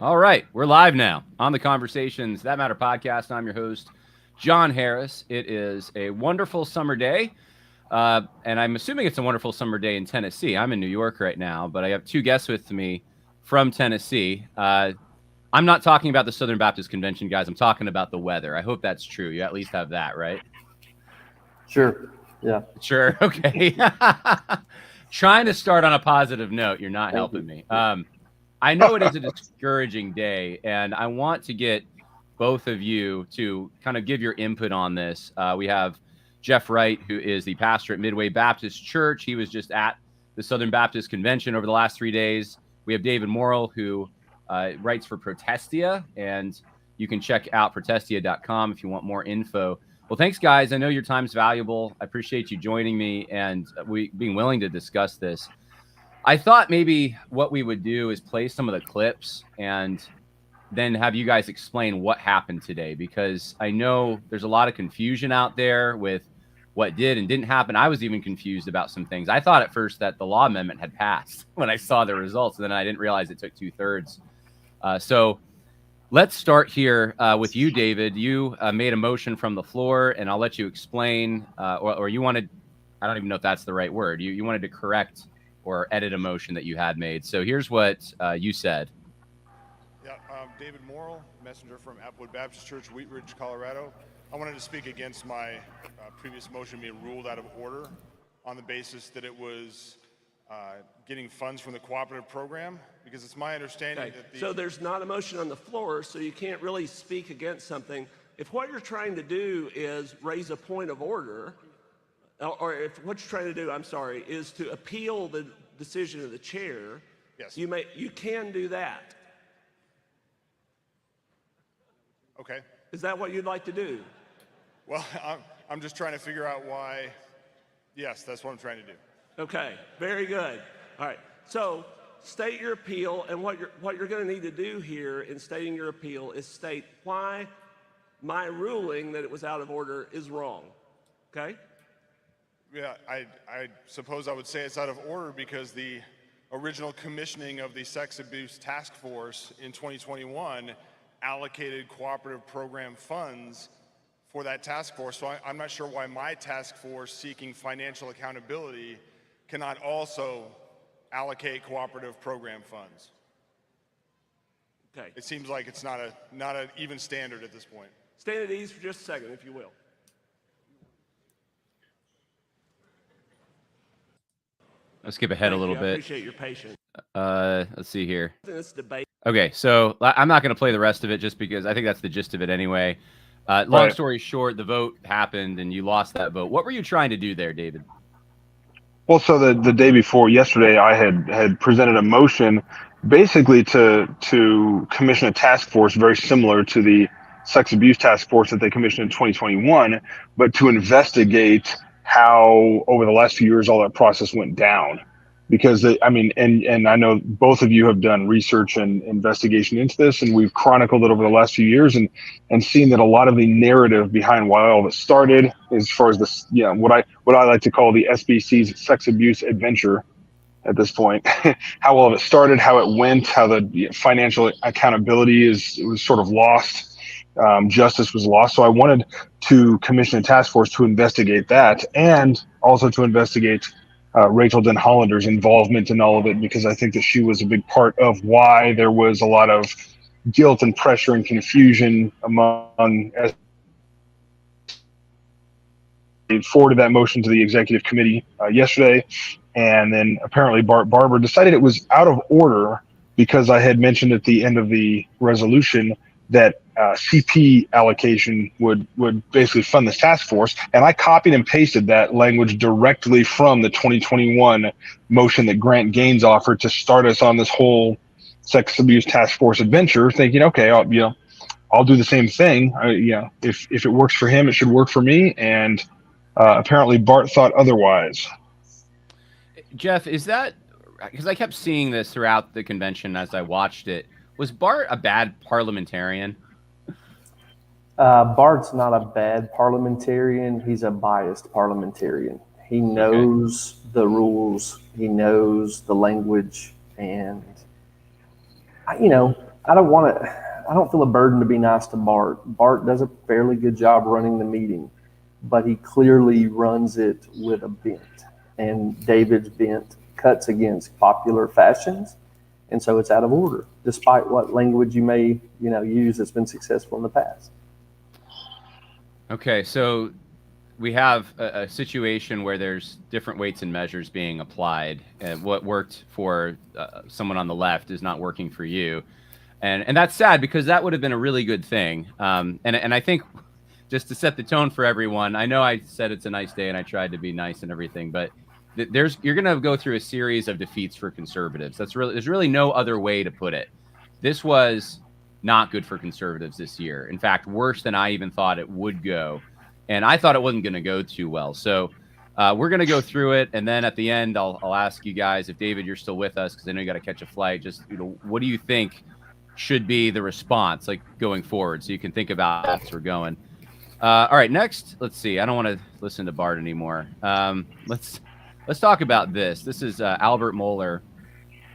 All right, we're live now on the Conversations That Matter podcast. I'm your host, John Harris. It is a wonderful summer day, and I'm assuming it's a wonderful summer day in Tennessee. I'm in New York right now, but I have two guests with me from Tennessee. I'm not talking about the Southern Baptist Convention, guys. I'm talking about the weather. I hope that's true. You at least have that, right? Sure. Yeah. Sure. Okay. Trying to start on a positive note. You're not helping me. I know it is a discouraging day, and I want to get both of you to kind of give your input on this. We have Jeff Wright, who is the pastor at Midway Baptist Church. He was just at the Southern Baptist Convention over the last 3 days. We have David Morrill, who writes for Protestia, and you can check out protestia.com if you want more info. Well, thanks, guys. I know your time's valuable. I appreciate you joining me and being willing to discuss this. I thought maybe what we would do is play some of the clips and then have you guys explain what happened today, because I know there's a lot of confusion out there with what did and didn't happen. I was even confused about some things. I thought at first that the law amendment had passed when I saw the results, and then I didn't realize it took 2/3. So let's start here with you, David. You made a motion from the floor, and I'll let you explain, or you wanted, I don't even know if that's the right word. You wanted to correct or edit a motion that you had made. So here's what you said. Yeah, David Morrill, messenger from Applewood Baptist Church, Wheat Ridge, Colorado. I wanted to speak against my previous motion being ruled out of order on the basis that it was getting funds from the cooperative program, because it's my understanding that So there's not a motion on the floor, so you can't really speak against something. If what you're trying to do is raise a point of order, or if what you're trying to do, I'm sorry, is to appeal the decision of the chair, yes, you can do that. Okay. Is that what you'd like to do? Well, I'm just trying to figure out why. Yes, that's what I'm trying to do. Okay, very good. All right, so state your appeal, and what you're going to need to do here in stating your appeal is state why my ruling that it was out of order is wrong. Okay? Yeah, I suppose I would say it's out of order because the original commissioning of the Sex Abuse Task Force in 2021 allocated cooperative program funds for that task force. So I'm not sure why my task force seeking financial accountability cannot also allocate cooperative program funds. Okay. It seems like it's not an even standard at this point. Stand at ease for just a second, if you will. Let's skip ahead a little bit. I appreciate your patience. Let's see here. This debate. Okay, so I'm not going to play the rest of it just because I think that's the gist of it anyway. Long story short, the vote happened and you lost that vote. What were you trying to do there, David? Well, so the day before yesterday, I had presented a motion basically to commission a task force very similar to the sex abuse task force that they commissioned in 2021, but to investigate how over the last few years all that process went down. Because and I know both of you have done research and investigation into this, and we've chronicled it over the last few years and seen that a lot of the narrative behind why all this started, as far as this, what I like to call the SBC's sex abuse adventure at this point, how all of it started, how it went, how the financial accountability was sort of lost, justice was lost. So I wanted to commission a task force to investigate that, and also to investigate Rachel Den Hollander's involvement in all of it, because I think that she was a big part of why there was a lot of guilt and pressure and confusion among. They forwarded that motion to the executive committee yesterday, and then apparently Barber decided it was out of order because I had mentioned at the end of the resolution that CP allocation would basically fund this task force. And I copied and pasted that language directly from the 2021 motion that Grant Gaines offered to start us on this whole sex abuse task force adventure, thinking, okay, I'll do the same thing. If it works for him, it should work for me. And apparently Bart thought otherwise. Jeff, is that, because I kept seeing this throughout the convention as I watched it, was Bart a bad parliamentarian? Bart's not a bad parliamentarian. He's a biased parliamentarian. He knows the rules. He knows the language. And, I don't feel a burden to be nice to Bart. Bart does a fairly good job running the meeting, but he clearly runs it with a bent. And David's bent cuts against popular fashions, and so it's out of order, despite what language you may, use that's been successful in the past. Okay, so we have a situation where there's different weights and measures being applied, and what worked for someone on the left is not working for you. And that's sad, because that would have been a really good thing. And I think, just to set the tone for everyone, I know I said it's a nice day and I tried to be nice and everything, but you're going to go through a series of defeats for conservatives. There's really no other way to put it. This was not good for conservatives this year. In fact, worse than I even thought it would go. And I thought it wasn't going to go too well. So we're going to go through it. And then at the end, I'll ask you guys, if David, you're still with us, because I know you got to catch a flight, just, what do you think should be the response, like, going forward, so you can think about as we're going. All right, next, let's see. I don't want to listen to Bart anymore. Let's talk about this. This is Albert Mohler,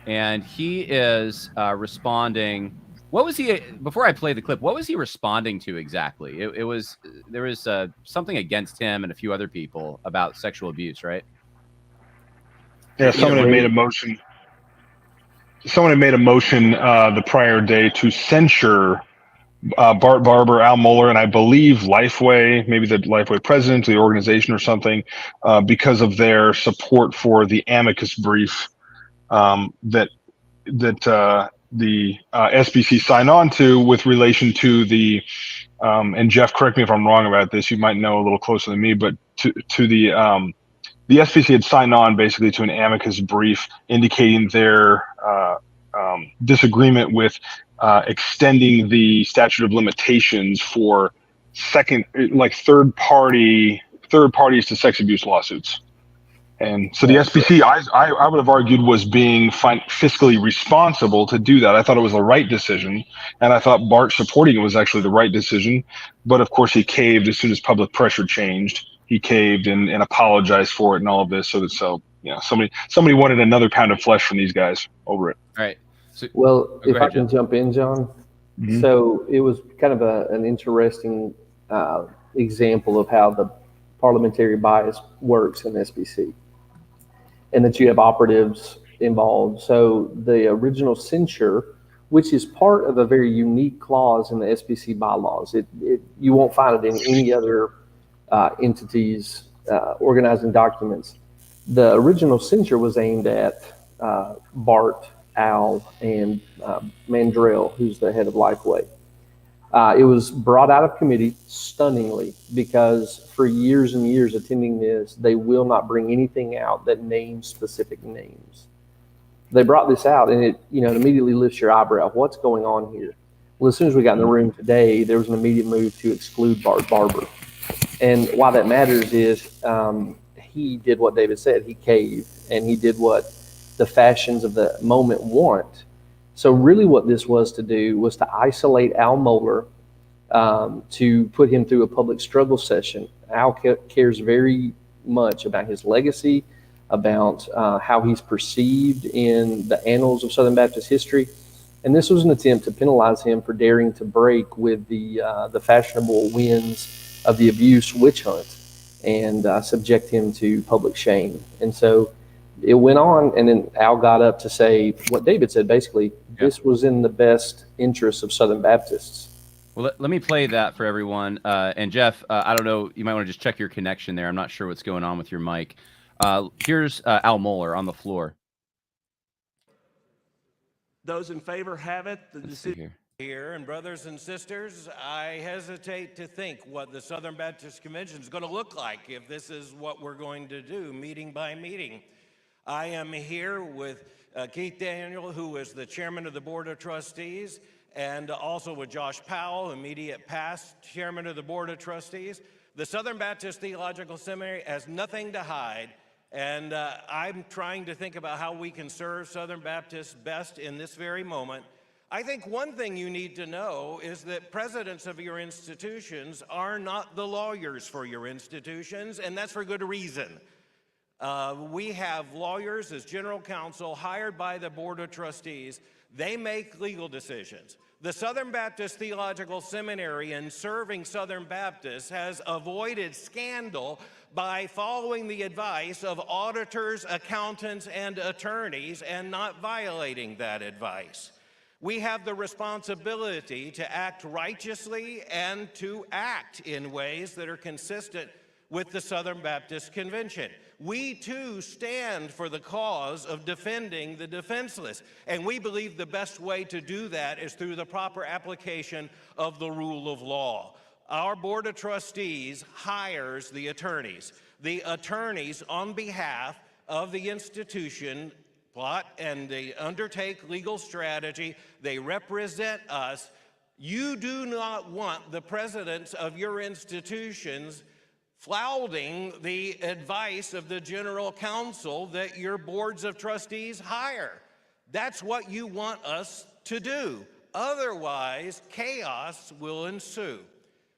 and he is responding. What was he, before I play the clip, what was he responding to exactly? There was something against him and a few other people about sexual abuse, right? Yeah, someone had made a motion. Someone had made a motion the prior day to censure Bart Barber, Al Mohler, and I believe Lifeway, maybe the Lifeway president of the organization or something, because of their support for the amicus brief that the SBC signed on to with relation to the, and Jeff, correct me if I'm wrong about this, you might know a little closer than me, but to the SBC had signed on basically to an amicus brief indicating their disagreement with extending the statute of limitations for third parties to sex abuse lawsuits. And so the SBC, I would have argued, was being fiscally responsible to do that. I thought it was the right decision, and I thought Bart supporting it was actually the right decision. But of course, he caved as soon as public pressure changed. He caved and apologized for it and all of this. So somebody wanted another pound of flesh from these guys over it. All right. So, well, if I can jump in, John. Mm-hmm. So it was kind of an interesting example of how the parliamentary bias works in SBC, and that you have operatives involved. So the original censure, which is part of a very unique clause in the SBC bylaws, you won't find it in any other entities, organizing documents. The original censure was aimed at Bart, Al, and Mandrell, who's the head of Lifeway. It was brought out of committee stunningly, because for years and years attending this, they will not bring anything out that names specific names. They brought this out, and it immediately lifts your eyebrow. What's going on here? Well, as soon as we got in the room today, there was an immediate move to exclude Bart Barber. And why that matters is he did what David said. He caved, and he did what the fashions of the moment want. So really what this was to do was to isolate Al Mohler, to put him through a public struggle session. Al cares very much about his legacy, about how he's perceived in the annals of Southern Baptist history. And this was an attempt to penalize him for daring to break with the fashionable winds of the abuse witch hunt and subject him to public shame. And so it went on, and then Al got up to say what David said, basically, this was in the best interests of Southern Baptists. Well, let me play that for everyone. And Jeff, I don't know, you might want to just check your connection there. I'm not sure what's going on with your mic. Here's Al Mohler on the floor. Those in favor have it. The decision here, and brothers and sisters, I hesitate to think what the Southern Baptist Convention is going to look like if this is what we're going to do, meeting by meeting. I am here with Keith Daniel, who is the chairman of the Board of Trustees, and also with Josh Powell, immediate past chairman of the Board of Trustees. The Southern Baptist Theological Seminary has nothing to hide, and I'm trying to think about how we can serve Southern Baptists best in this very moment. I think one thing you need to know is that presidents of your institutions are not the lawyers for your institutions, and that's for good reason. We have lawyers as general counsel hired by the Board of Trustees They make legal decisions. The Southern Baptist Theological Seminary, in serving Southern Baptists, has avoided scandal by following the advice of auditors, accountants, and attorneys and not violating that advice. We have the responsibility to act righteously and to act in ways that are consistent with the Southern Baptist Convention. We too stand for the cause of defending the defenseless, and we believe the best way to do that is through the proper application of the rule of law. Our Board of Trustees hires the attorneys. The attorneys, on behalf of the institution, plot and they undertake legal strategy. They represent us. You do not want the presidents of your institutions flouting the advice of the general counsel that your boards of trustees hire. That's what you want us to do. Otherwise, chaos will ensue.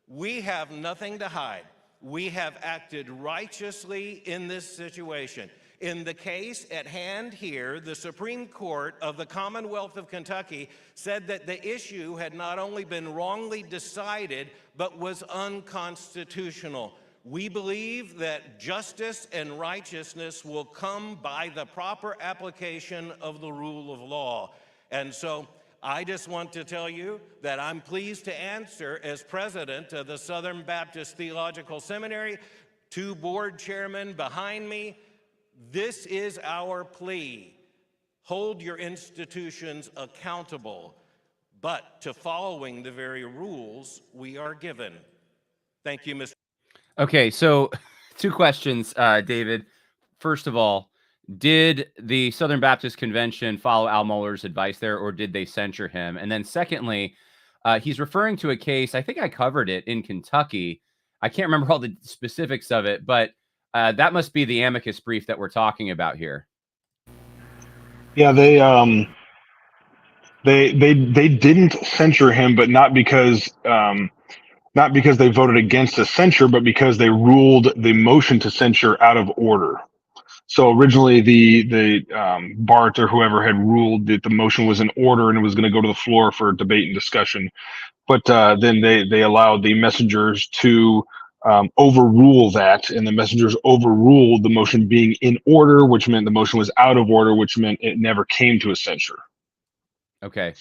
We have nothing to hide. We have acted righteously in this situation. In the case at hand here, the Supreme Court of the Commonwealth of Kentucky said that the issue had not only been wrongly decided, but was unconstitutional. We believe that justice and righteousness will come by the proper application of the rule of law. And so I just want to tell you that I'm pleased to answer as president of the Southern Baptist Theological Seminary, 2 board chairmen behind me. This is our plea. Hold your institutions accountable, but to following the very rules we are given. Thank you, Mr. Okay, so 2 questions, David. First of all, did the Southern Baptist Convention follow Al Mohler's advice there, or did they censure him? And then secondly, he's referring to a case, I think I covered it, in Kentucky. I can't remember all the specifics of it, but that must be the amicus brief that we're talking about here. Yeah, they didn't censure him, but not because they voted against the censure, but because they ruled the motion to censure out of order. So originally, the Bart or whoever had ruled that the motion was in order and it was going to go to the floor for debate and discussion. But then they allowed the messengers to overrule that, and the messengers overruled the motion being in order, which meant the motion was out of order, which meant it never came to a censure. Okay.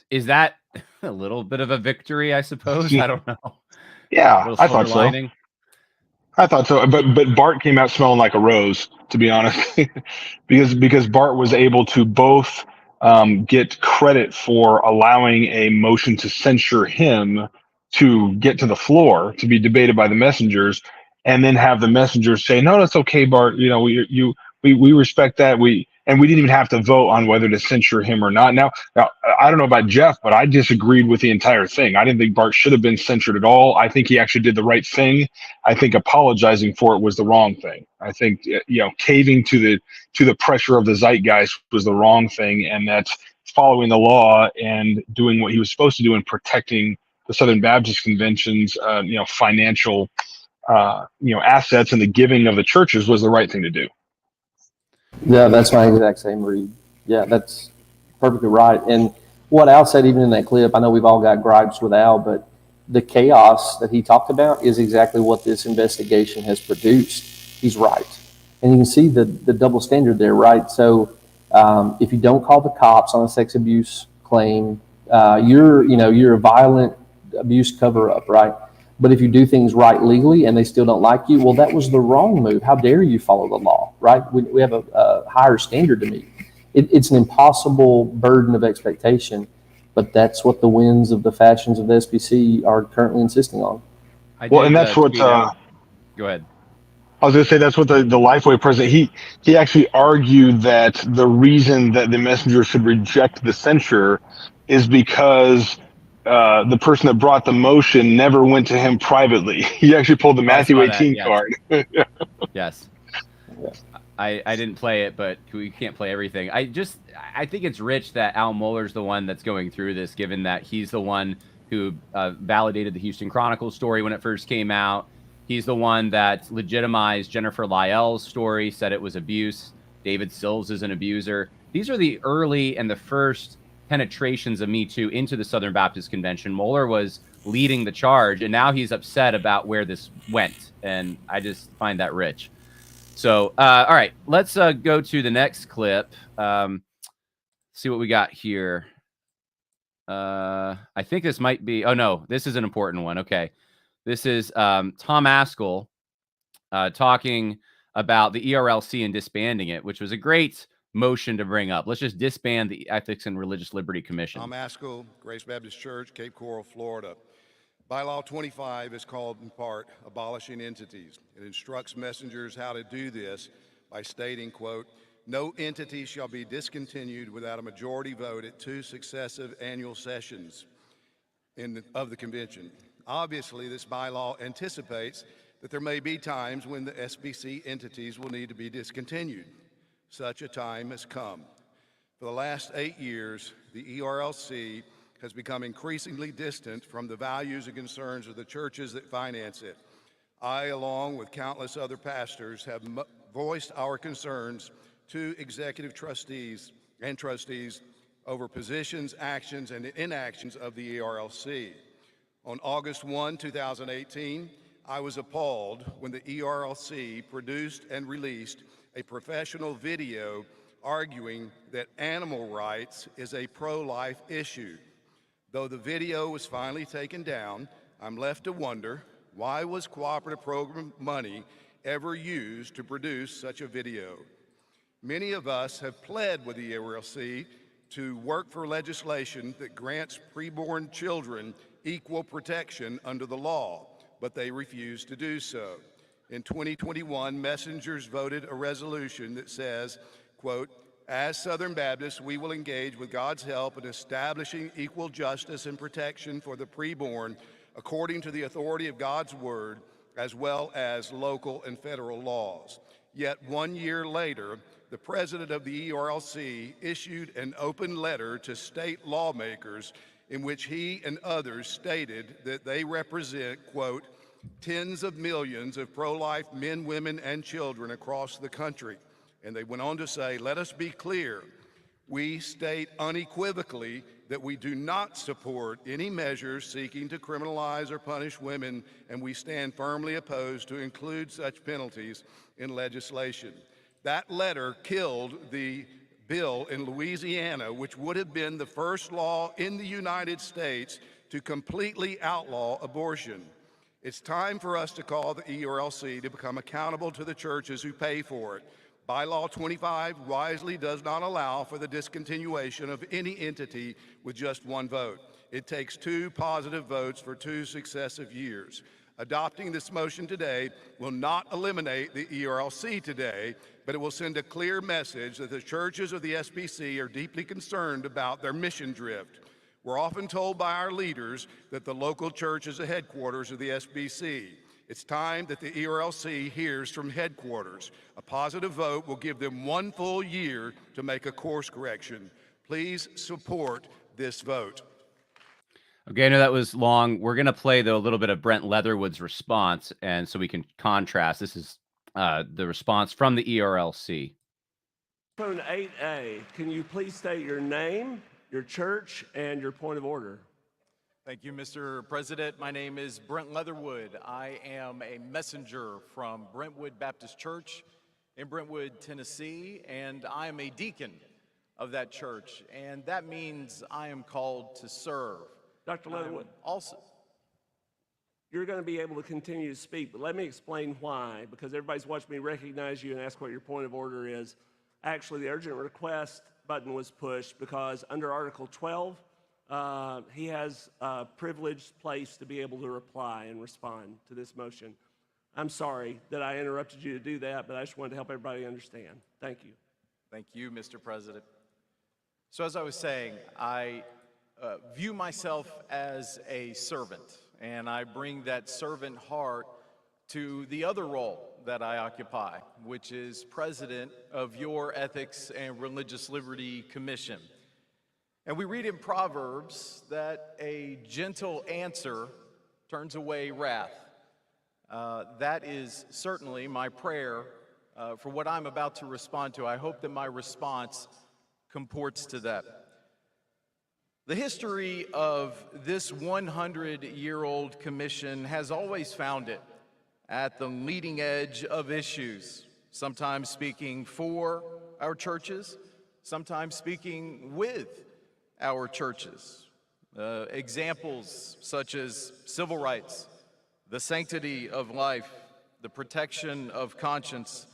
Is that a little bit of a victory, I suppose? I don't know. Yeah, I thought so. I thought so, but Bart came out smelling like a rose, to be honest, because Bart was able to both get credit for allowing a motion to censure him to get to the floor to be debated by the messengers, and then have the messengers say, "No, that's okay, Bart. You know, we respect that. We didn't even have to vote on whether to censure him or not." Now, I don't know about Jeff, but I disagreed with the entire thing. I didn't think Bart should have been censured at all. I think he actually did the right thing. I think apologizing for it was the wrong thing. I think caving to the pressure of the zeitgeist was the wrong thing, and that following the law and doing what he was supposed to do and protecting the Southern Baptist Convention's financial assets and the giving of the churches was the right thing to do. Yeah, that's my exact same read. Yeah, that's perfectly right. And what Al said, even in that clip, I know we've all got gripes with Al, but the chaos that he talked about is exactly what this investigation has produced. He's right. And you can see the double standard there, right? So if you don't call the cops on a sex abuse claim, you're a violent abuse cover-up, right? But if you do things right legally and they still don't like you, well, that was the wrong move. How dare you follow the law, right? We have a higher standard to meet. It's an impossible burden of expectation, but that's what the winds of the fashions of the SBC are currently insisting on. And that's what... Go ahead. I was going to say that's what the Lifeway president, he actually argued that the reason that the messenger should reject the censure is because the person that brought the motion never went to him privately. He actually pulled the Matthew 18 card. Yes. I didn't play it, but we can't play everything. I think it's rich that Al Mohler's the one that's going through this, given that he's the one who validated the Houston Chronicle story when it first came out. He's the one that legitimized Jennifer Lyell's story, said it was abuse. David Sills is an abuser. These are the early and the first penetrations of Me Too into the Southern Baptist Convention. Mohler was leading the charge, and now he's upset about where this went, and I just find that rich. So, all right, let's go to the next clip. See what we got here. I think this might be, oh no, this is an important one. Okay. This is Tom Askell talking about the ERLC and disbanding it, which was a great motion to bring up. Let's just disband the Ethics and Religious Liberty Commission. Tom Askell, Grace Baptist Church, Cape Coral, Florida. Bylaw 25 is called in part abolishing entities. It instructs messengers how to do this by stating, quote, no entity shall be discontinued without a majority vote at 2 successive annual sessions of the convention. Obviously, this bylaw anticipates that there may be times when the SBC entities will need to be discontinued. Such a time has come. For the last 8 years, the ERLC has become increasingly distant from the values and concerns of the churches that finance it. I, along with countless other pastors, have voiced our concerns to executive trustees over positions, actions, and inactions of the ERLC. On August 1, 2018, I was appalled when the ERLC produced and released a professional video arguing that animal rights is a pro-life issue. Though the video was finally taken down, I'm left to wonder, why was cooperative program money ever used to produce such a video? Many of us have pled with the ERLC to work for legislation that grants preborn children equal protection under the law, but they refuse to do so. In 2021, messengers voted a resolution that says, quote, as Southern Baptists, we will engage with God's help in establishing equal justice and protection for the preborn according to the authority of God's word, as well as local and federal laws. Yet 1 year later, the president of the ERLC issued an open letter to state lawmakers in which he and others stated that they represent, quote, tens of millions of pro-life men, women, and children across the country. And they went on to say, let us be clear, we state unequivocally that we do not support any measures seeking to criminalize or punish women, and we stand firmly opposed to include such penalties in legislation. That letter killed the bill in Louisiana, which would have been the first law in the United States to completely outlaw abortion. It's time for us to call the ERLC to become accountable to the churches who pay for it. Bylaw 25 wisely does not allow for the discontinuation of any entity with just one vote. It takes 2 positive votes for 2 successive years. Adopting this motion today will not eliminate the ERLC today, but it will send a clear message that the churches of the SBC are deeply concerned about their mission drift. We're often told by our leaders that the local church is the headquarters of the SBC. It's time that the ERLC hears from headquarters. A positive vote will give them 1 full year to make a course correction. Please support this vote. Okay, I know that was long. We're going to play, though, a little bit of Brent Leatherwood's response, and so we can contrast. This is the response from the ERLC. Phone 8A, can you please state your name, your church, and your point of order? Thank you, Mr. President. My name is Brent Leatherwood. I am a messenger from Brentwood Baptist Church in Brentwood, Tennessee, and I am a deacon of that church, and that means I am called to serve. Dr. Leatherwood, also, you're going to be able to continue to speak, but let me explain why, because everybody's watched me recognize you and ask what your point of order is. Actually, the urgent request button was pushed because under Article 12, he has a privileged place to be able to reply and respond to this motion. I'm sorry that I interrupted you to do that, but I just wanted to help everybody understand. Thank you. Thank you, Mr. President. So as I was saying, I view myself as a servant, and I bring that servant heart to the other role that I occupy, which is president of your Ethics and Religious Liberty Commission. And we read in Proverbs that a gentle answer turns away wrath. That is certainly my prayer for what I'm about to respond to. I hope that my response comports to that. The history of this 100-year-old commission has always found it at the leading edge of issues, sometimes speaking for our churches, sometimes speaking with our churches. Examples such as civil rights, the sanctity of life, the protection of conscience,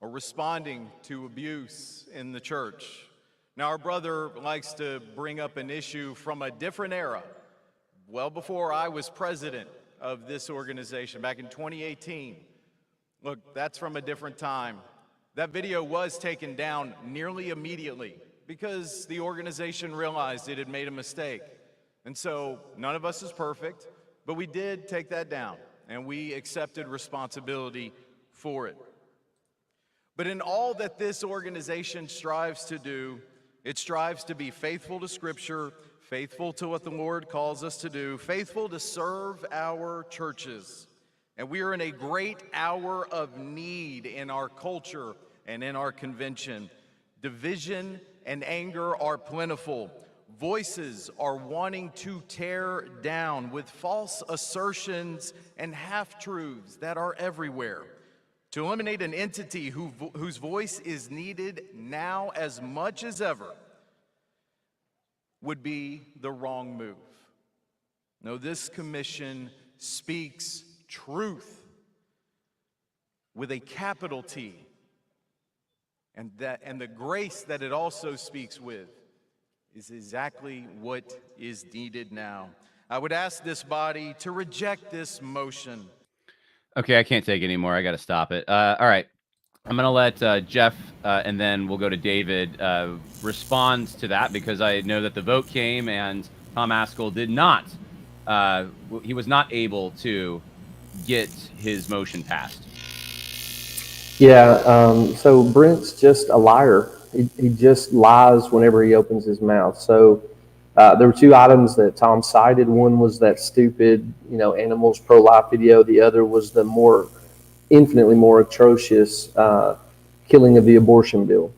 or responding to abuse in the church. Now, our brother likes to bring up an issue from a different era, well before I was president of this organization, back in 2018. Look, that's from a different time. That video was taken down nearly immediately because the organization realized it had made a mistake. And so none of us is perfect, but we did take that down, and we accepted responsibility for it. But in all that this organization strives to do, it strives to be faithful to Scripture, faithful to what the Lord calls us to do, faithful to serve our churches. And we are in a great hour of need in our culture and in our convention. Division and anger are plentiful. Voices are wanting to tear down with false assertions and half-truths that are everywhere. To eliminate an entity whose voice is needed now as much as ever would be the wrong move. No, this commission speaks truth with a capital T, and the grace that it also speaks with is exactly what is needed now. I would ask this body to reject this motion. Okay, I can't take it anymore. I got to stop it. All right. I'm going to let Jeff and then we'll go to David respond to that, because I know that the vote came and Tom Askell did not. He was not able to get his motion passed. Yeah, so Brent's just a liar. He just lies whenever he opens his mouth. So there were two items that Tom cited. One was that stupid, animals pro-life video. The other was the infinitely more atrocious killing of the abortion bill.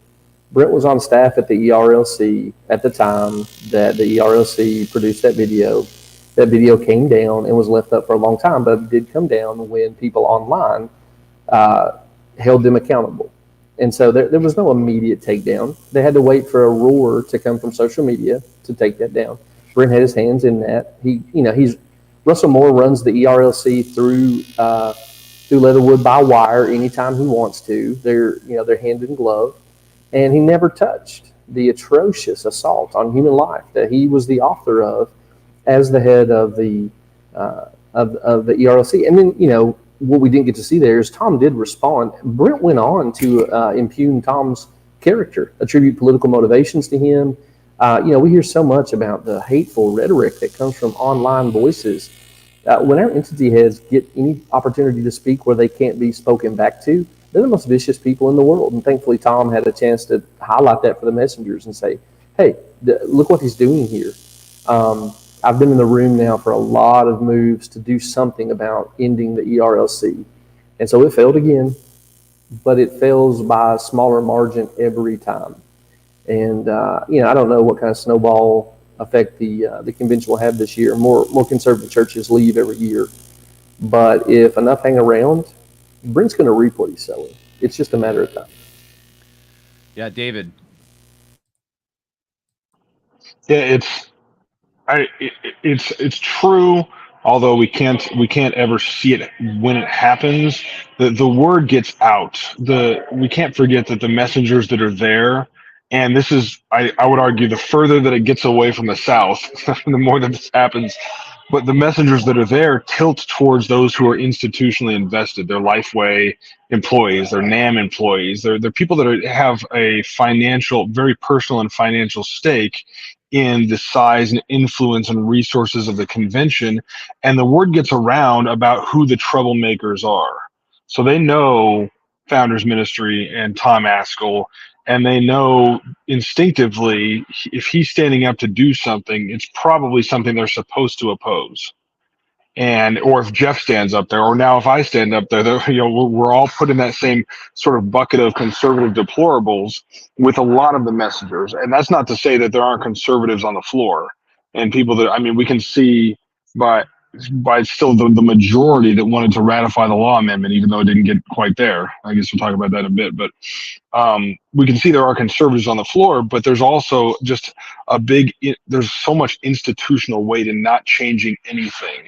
Brent was on staff at the ERLC at the time that the ERLC produced that video. That video came down and was left up for a long time, but it did come down when people online held them accountable. And so there was no immediate takedown. They had to wait for a roar to come from social media to take that down. Brent had his hands in that. Russell Moore runs the ERLC through Leatherwood by wire anytime he wants to. They're hand in glove, and he never touched the atrocious assault on human life that he was the author of as the head of the ERLC. And then what we didn't get to see there is Tom did respond. Brent went on to impugn Tom's character, attribute political motivations to him. We hear so much about the hateful rhetoric that comes from online voices. When our entity heads get any opportunity to speak where they can't be spoken back to, they're the most vicious people in the world. And thankfully, Tom had a chance to highlight that for the messengers and say, hey, look what he's doing here. I've been in the room now for a lot of moves to do something about ending the ERLC. And so it failed again, but it fails by a smaller margin every time. And, I don't know what kind of snowball effect the convention will have this year. More conservative churches leave every year. But if enough hang around, Brent's going to reap what he's sowing. It's just a matter of time. Yeah, David. Yeah, it's true. Although we can't ever see it when it happens. The word gets out. We can't forget that the messengers that are there, and this is I would argue the further that it gets away from the South, the more that this happens. But the messengers that are there tilt towards those who are institutionally invested. They're Lifeway employees, they're NAM employees, they're people that have a very personal and financial stake in the size and influence and resources of the convention, and the word gets around about who the troublemakers are. So they know Founders Ministry and Tom Askell, and they know instinctively if he's standing up to do something, it's probably something they're supposed to oppose. Or if Jeff stands up there, or now if I stand up there, we're all put in that same sort of bucket of conservative deplorables with a lot of the messengers. And that's not to say that there aren't conservatives on the floor. and people that, I mean, we can see by still the majority that wanted to ratify the law amendment, even though it didn't get quite there. I guess we'll talk about that in a bit, but we can see there are conservatives on the floor, but there's also just there's so much institutional weight in not changing anything.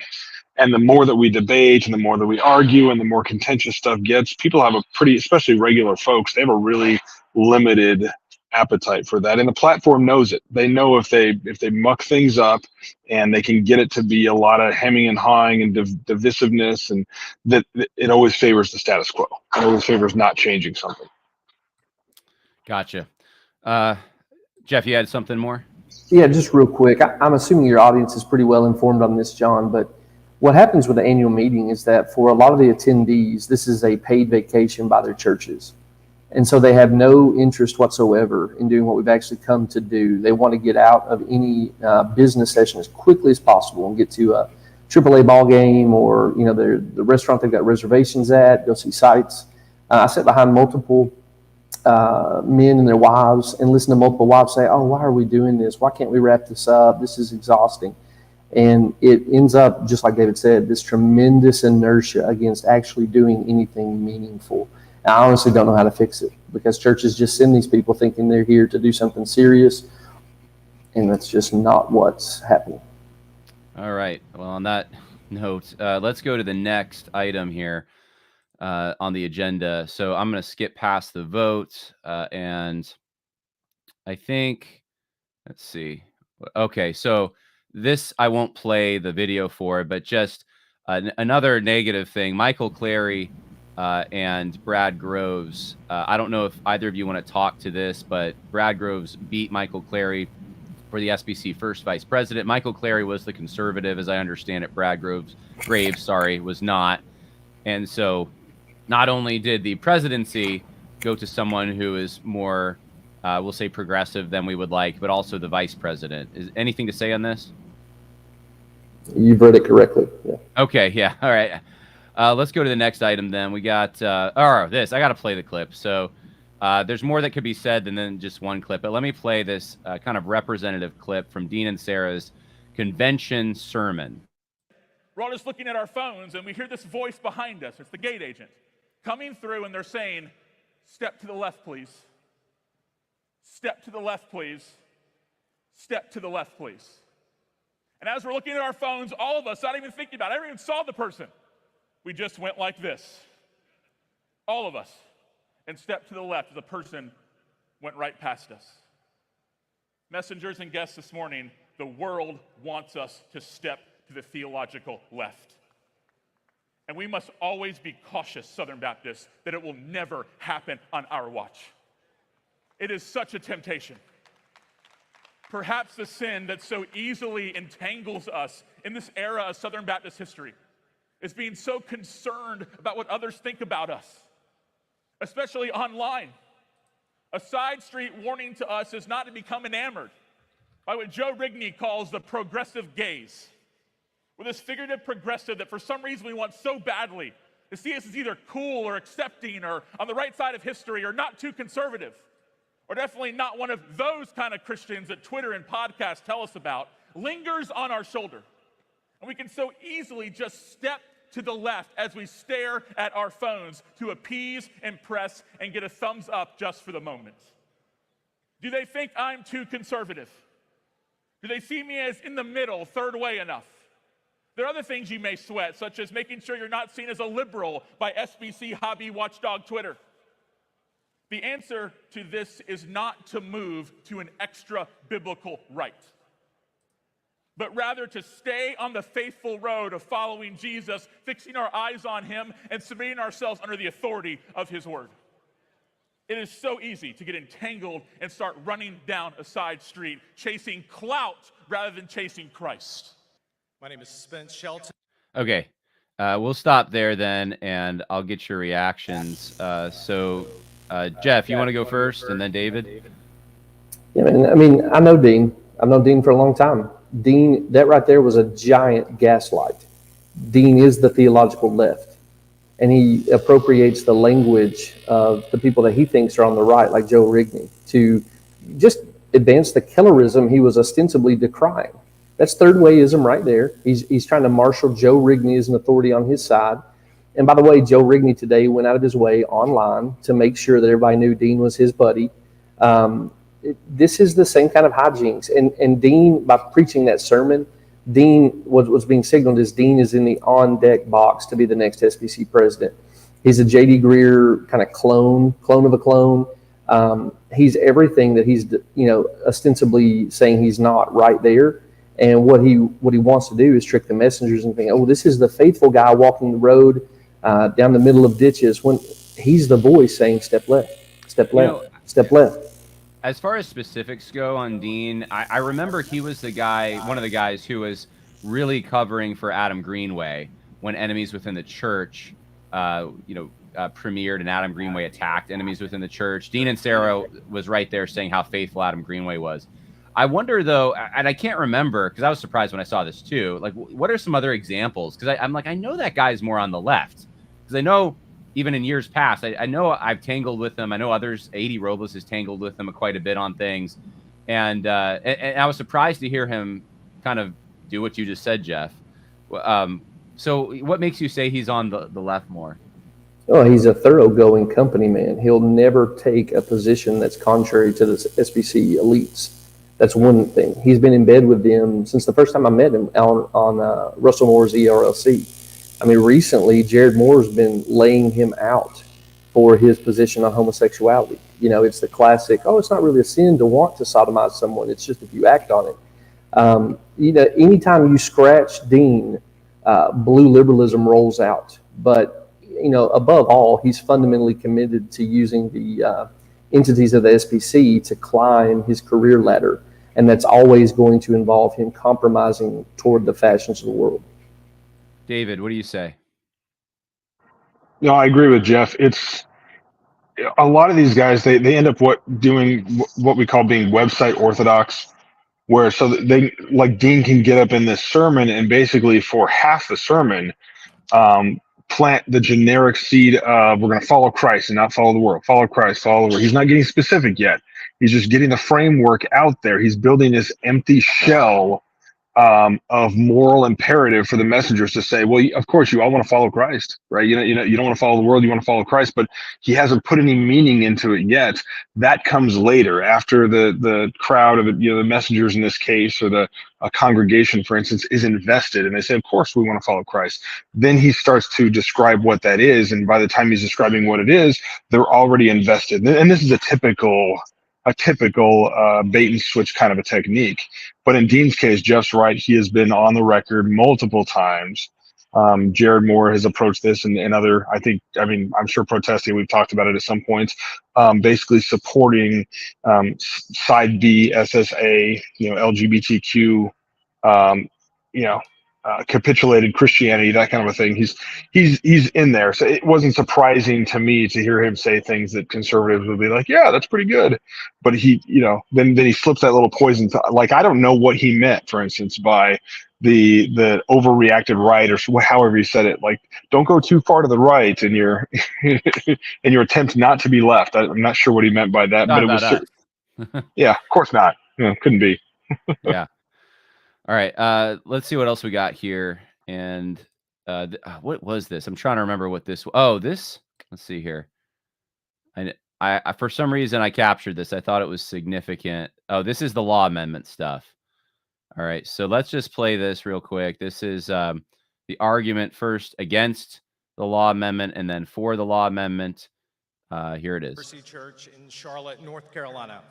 And the more that we debate and the more that we argue and the more contentious stuff gets, people have especially regular folks, they have a really limited appetite for that. And the platform knows it. They know if they muck things up and they can get it to be a lot of hemming and hawing and divisiveness, and that it always favors the status quo. It always favors not changing something. Gotcha. Jeff, you had something more? Yeah, just real quick. I'm assuming your audience is pretty well informed on this, John, but what happens with the annual meeting is that for a lot of the attendees, this is a paid vacation by their churches. And so they have no interest whatsoever in doing what we've actually come to do. They want to get out of any business session as quickly as possible and get to a AAA ball game or, the restaurant they've got reservations at, go see sights. I sat behind multiple men and their wives and listen to multiple wives say, "Oh, why are we doing this? Why can't we wrap this up? This is exhausting." And it ends up, just like David said, this tremendous inertia against actually doing anything meaningful. And I honestly don't know how to fix it, because churches just send these people thinking they're here to do something serious, and that's just not what's happening. All right. Well, on that note, let's go to the next item here on the agenda. So I'm going to skip past the vote, and I think, let's see. Okay, so this, I won't play the video for, but just another negative thing. Michael Clary and Brad Groves. I don't know if either of you want to talk to this, but Brad Groves beat Michael Clary for the SBC first vice president. Michael Clary was the conservative, as I understand it. Brad Graves, was not. And so not only did the presidency go to someone who is more, we'll say, progressive than we would like, but also the vice president. Is anything to say on this? You've read it correctly. Yeah. Okay. Yeah. All right. Let's go to the next item then. We got this. I got to play the clip. So there's more that could be said than just one clip, but let me play this kind of representative clip from Dean Inserra's convention sermon. We're all just looking at our phones, and we hear this voice behind us. It's the gate agent coming through, and they're saying, "Step to the left, please. Step to the left, please. Step to the left, please." And as we're looking at our phones, all of us, not even thinking about it, I never even saw the person. We just went like this. All of us. And stepped to the left as a person went right past us. Messengers and guests this morning, the world wants us to step to the theological left. And we must always be cautious, Southern Baptists, that it will never happen on our watch. It is such a temptation. Perhaps the sin that so easily entangles us in this era of Southern Baptist history is being so concerned about what others think about us, especially online. A side street warning to us is not to become enamored by what Joe Rigney calls the progressive gaze, with this figurative progressive that for some reason we want so badly to see us as either cool or accepting or on the right side of history or not too conservative, or definitely not one of those kind of Christians that Twitter and podcasts tell us about, lingers on our shoulder. And we can so easily just step to the left as we stare at our phones to appease, impress, and get a thumbs up just for the moment. Do they think I'm too conservative? Do they see me as in the middle, third way enough? There are other things you may sweat, such as making sure you're not seen as a liberal by SBC hobby watchdog Twitter. The answer to this is not to move to an extra biblical right, but rather to stay on the faithful road of following Jesus, fixing our eyes on him, and submitting ourselves under the authority of his word. It is so easy to get entangled and start running down a side street, chasing clout rather than chasing Christ. My name is Spence Shelton. Okay, we'll stop there then, and I'll get your reactions. Jeff, you want to go first, and then David? Yeah, I mean, I know Dean. I've known Dean for a long time. Dean, that right there was a giant gaslight. Dean is the theological left, and he appropriates the language of the people that he thinks are on the right, like Joe Rigney, to just advance the Kellerism he was ostensibly decrying. That's third wayism right there. He's trying to marshal Joe Rigney as an authority on his side. And by the way, Joe Rigney today went out of his way online to make sure that everybody knew Dean was his buddy. This is the same kind of hijinks. And Dean, by preaching that sermon, Dean was being signaled as Dean is in the on-deck box to be the next SBC president. He's a J.D. Greer kind of clone of a clone. He's everything that he's, ostensibly saying he's not right there. And what he wants to do is trick the messengers and think, oh, this is the faithful guy walking the road down the middle of ditches, when he's the voice saying step left, step left, step left. As far as specifics go on Dean, I remember he was the guy, one of the guys who was really covering for Adam Greenway when Enemies Within the Church, premiered and Adam Greenway attacked Enemies Within the Church. Dean Inserra was right there saying how faithful Adam Greenway was. I wonder, though, and I can't remember because I was surprised when I saw this too. Like, what are some other examples? Because I'm like, I know that guy's more on the left. Because I know even in years past, I know I've tangled with him. I know others, 80 Robles has tangled with him quite a bit on things. And I was surprised to hear him kind of do what you just said, Jeff. So what makes you say he's on the left more? Oh, he's a thoroughgoing company man. He'll never take a position that's contrary to the SBC elites. That's one thing. He's been in bed with them since the first time I met him on Russell Moore's ERLC. I mean, recently, Jared Moore's been laying him out for his position on homosexuality. It's the classic, oh, it's not really a sin to want to sodomize someone. It's just if you act on it. Anytime you scratch Dean, blue liberalism rolls out. But, above all, he's fundamentally committed to using the entities of the SBC to climb his career ladder. And that's always going to involve him compromising toward the fashions of the world. David, what do you say? No, I agree with Jeff. It's a lot of these guys, they end up doing what we call being website orthodox, where so they, like Dean, can get up in this sermon and basically for half the sermon plant the generic seed of we're going to follow Christ and not follow the world. Follow Christ, follow the world. He's not getting specific yet. He's just getting the framework out there. He's building this empty shell of moral imperative for the messengers to say, well, of course you all want to follow Christ, right? You don't want to follow the world, you want to follow Christ, but he hasn't put any meaning into it yet. That comes later, after the crowd of the messengers in this case, or a congregation, for instance, is invested, and they say, of course we want to follow Christ. Then he starts to describe what that is, and by the time he's describing what it is, they're already invested. And this is a typical bait and switch kind of a technique. But in Dean's case, Jeff's right. He has been on the record multiple times. Jared Moore has approached this and other, I'm sure protesting, we've talked about it at some points, basically supporting side B, SSA, LGBTQ, capitulated Christianity, that kind of a thing. He's in there. So it wasn't surprising to me to hear him say things that conservatives would be like, yeah, that's pretty good. But he, then he slips that little poison. Like, I don't know what he meant, for instance, by the overreacted right, or however he said it. Like, don't go too far to the right in your in your attempt not to be left. I'm not sure what he meant by that, but it was yeah, of course not. Couldn't be. Yeah. All right, let's see what else we got here. And what was this? I'm trying to remember what this. Oh, this. Let's see here. I for some reason I captured this. I thought it was significant. Oh, this is the law amendment stuff. All right, so let's just play this real quick. This is the argument first against the law amendment, and then for the law amendment. Here it is. Mercy Church in Charlotte, North Carolina.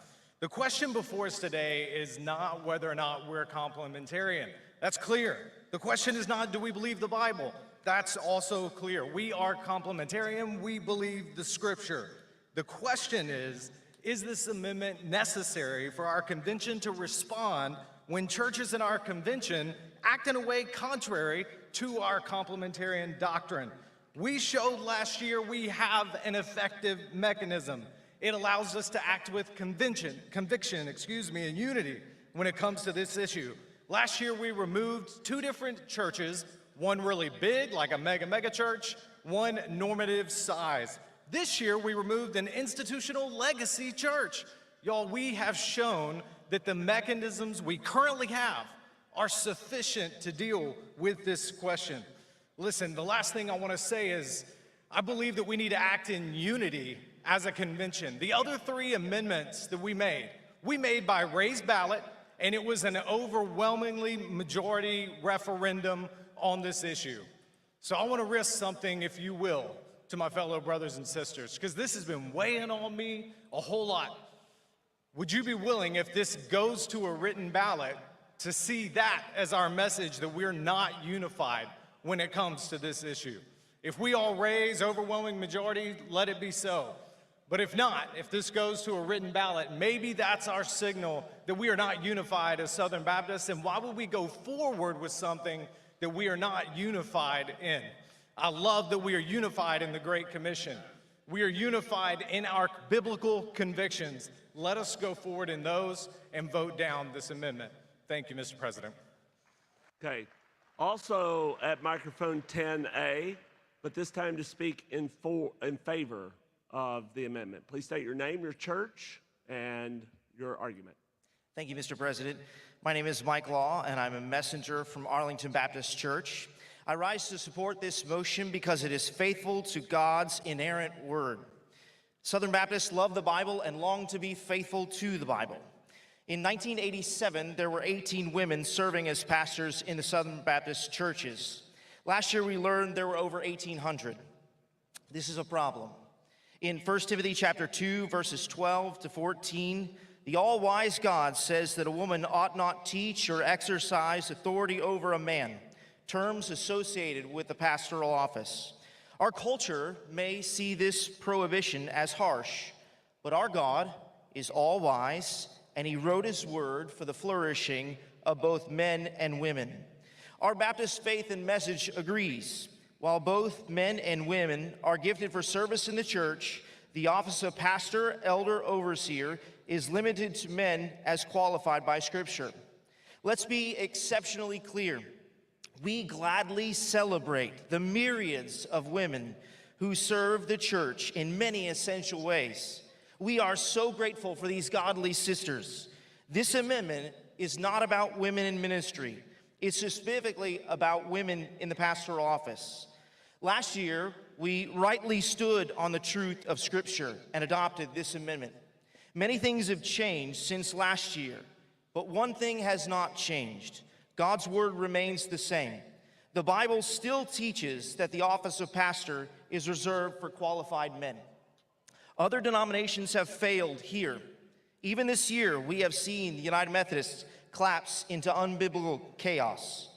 The question before us today is not whether or not we're complementarian. That's clear. The question is not, do we believe the Bible? That's also clear. We are complementarian. We believe the Scripture. The question is this amendment necessary for our convention to respond when churches in our convention act in a way contrary to our complementarian doctrine? We showed last year we have an effective mechanism. It allows us to act with conviction, and unity when it comes to this issue. Last year, we removed 2 different churches, one really big, like a mega church, one normative size. This year, we removed an institutional legacy church. Y'all, we have shown that the mechanisms we currently have are sufficient to deal with this question. Listen, the last thing I want to say is I believe that we need to act in unity as a convention. The other three amendments that we made by raised ballot, and it was an overwhelmingly majority referendum on this issue. So I want to risk something, if you will, to my fellow brothers and sisters, because this has been weighing on me a whole lot. Would you be willing, if this goes to a written ballot, to see that as our message that we're not unified when it comes to this issue? If we all raise overwhelming majority, let it be so. But if not, if this goes to a written ballot, maybe that's our signal that we are not unified as Southern Baptists. And why would we go forward with something that we are not unified in? I love that we are unified in the Great Commission. We are unified in our biblical convictions. Let us go forward in those and vote down this amendment. Thank you, Mr. President. Okay. Also at microphone 10A, but this time to speak in favor of the amendment. Please state your name, your church, and your argument. Thank you, Mr. President. My name is Mike Law, and I'm a messenger from Arlington Baptist Church. I rise to support this motion because it is faithful to God's inerrant word. Southern Baptists love the Bible and long to be faithful to the Bible. In 1987, there were 18 women serving as pastors in the Southern Baptist churches. Last year, we learned there were over 1,800. This is a problem. In 1 Timothy chapter 2, verses 12 to 14, the all-wise God says that a woman ought not teach or exercise authority over a man, terms associated with the pastoral office. Our culture may see this prohibition as harsh, but our God is all-wise, and he wrote his word for the flourishing of both men and women. Our Baptist faith and message agrees. While both men and women are gifted for service in the church, the office of pastor, elder, overseer is limited to men as qualified by Scripture. Let's be exceptionally clear. We gladly celebrate the myriads of women who serve the church in many essential ways. We are so grateful for these godly sisters. This amendment is not about women in ministry. It's specifically about women in the pastoral office. Last year, we rightly stood on the truth of Scripture and adopted this amendment. Many things have changed since last year, but one thing has not changed. God's word remains the same. The Bible still teaches that the office of pastor is reserved for qualified men. Other denominations have failed here. Even this year, we have seen the United Methodists collapse into unbiblical chaos.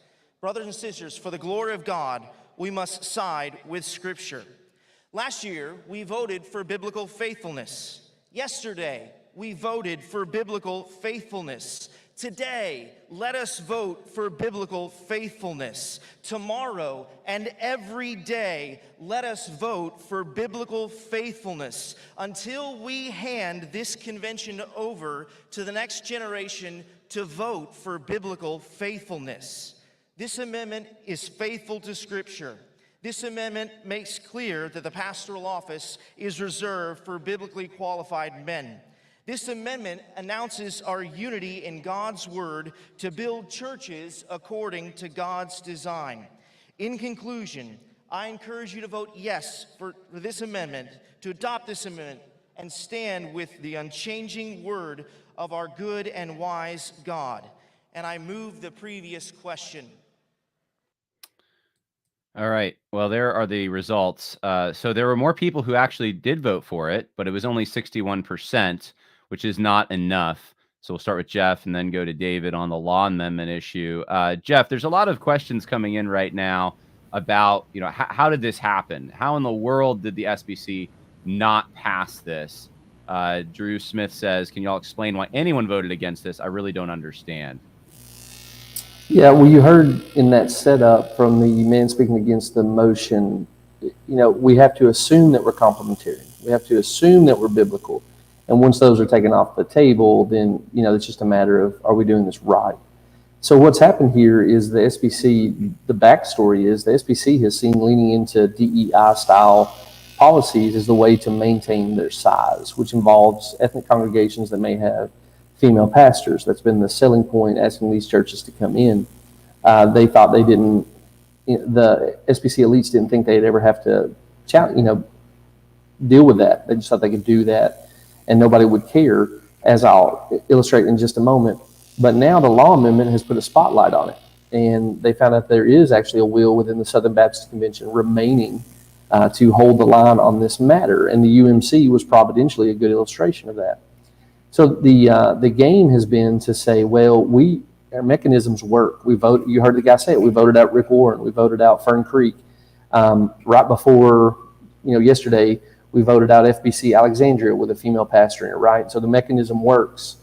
Brothers and sisters, for the glory of God, we must side with Scripture. Last year, we voted for biblical faithfulness. Yesterday, we voted for biblical faithfulness. Today, let us vote for biblical faithfulness. Tomorrow and every day, let us vote for biblical faithfulness until we hand this convention over to the next generation to vote for biblical faithfulness. This amendment is faithful to Scripture. This amendment makes clear that the pastoral office is reserved for biblically qualified men. This amendment announces our unity in God's word to build churches according to God's design. In conclusion, I encourage you to vote yes for this amendment, to adopt this amendment, and stand with the unchanging word of our good and wise God. And I move the previous question. All right. Well, there are the results. So there were more people who actually did vote for it, but it was only 61%, which is not enough. So we'll start with Jeff and then go to David on the law amendment issue. Jeff, there's a lot of questions coming in right now about, how did this happen? How in the world did the SBC not pass this? Drew Smith says, can y'all explain why anyone voted against this? I really don't understand. Yeah, well, you heard in that setup from the man speaking against the motion, we have to assume that we're complementarian. We have to assume that we're biblical. And once those are taken off the table, then, it's just a matter of, are we doing this right? So what's happened here is the SBC, the backstory is the SBC has seen leaning into DEI-style policies as the way to maintain their size, which involves ethnic congregations that may have female pastors. That's been the selling point, asking these churches to come in. They thought they didn't, the SBC elites didn't think they'd ever have to, deal with that. They just thought they could do that and nobody would care, as I'll illustrate in just a moment. But now the law amendment has put a spotlight on it. And they found out there is actually a will within the Southern Baptist Convention remaining to hold the line on this matter. And the UMC was providentially a good illustration of that. So the game has been to say, well, our mechanisms work. We vote. You heard the guy say it. We voted out Rick Warren. We voted out Fern Creek. Right before, yesterday, we voted out FBC Alexandria with a female pastor in it, right? So the mechanism works.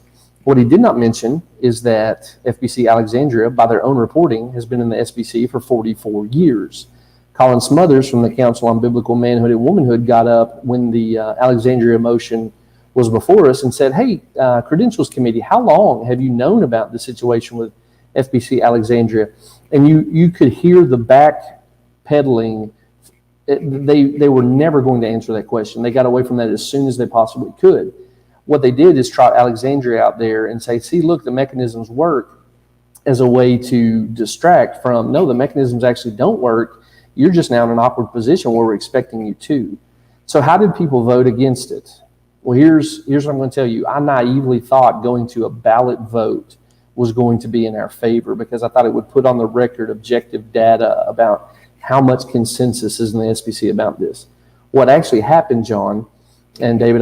What he did not mention is that FBC Alexandria, by their own reporting, has been in the SBC for 44 years. Colin Smothers from the Council on Biblical Manhood and Womanhood got up when the Alexandria motion was before us and said, hey, Credentials Committee, how long have you known about the situation with FBC Alexandria? And you could hear the backpedaling. They were never going to answer that question. They got away from that as soon as they possibly could. What they did is trot Alexandria out there and say, see, look, the mechanisms work, as a way to distract from, no, the mechanisms actually don't work. You're just now in an awkward position where we're expecting you to. So how did people vote against it? Well, here's what I'm going to tell you. I naively thought going to a ballot vote was going to be in our favor because I thought it would put on the record objective data about how much consensus is in the SBC about this. What actually happened, John, and David,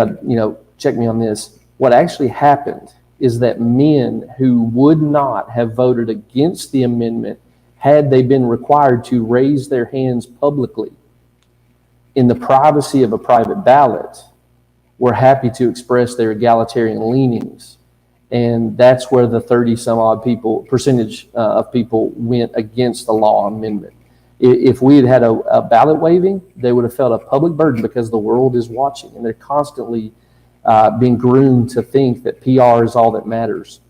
check me on this. What actually happened is that men who would not have voted against the amendment had they been required to raise their hands publicly in the privacy of a private ballot were happy to express their egalitarian leanings. And that's where the 30-some-odd percentage of people went against the law amendment. If we had a ballot waving, they would have felt a public burden because the world is watching and they're constantly being groomed to think that PR is all that matters.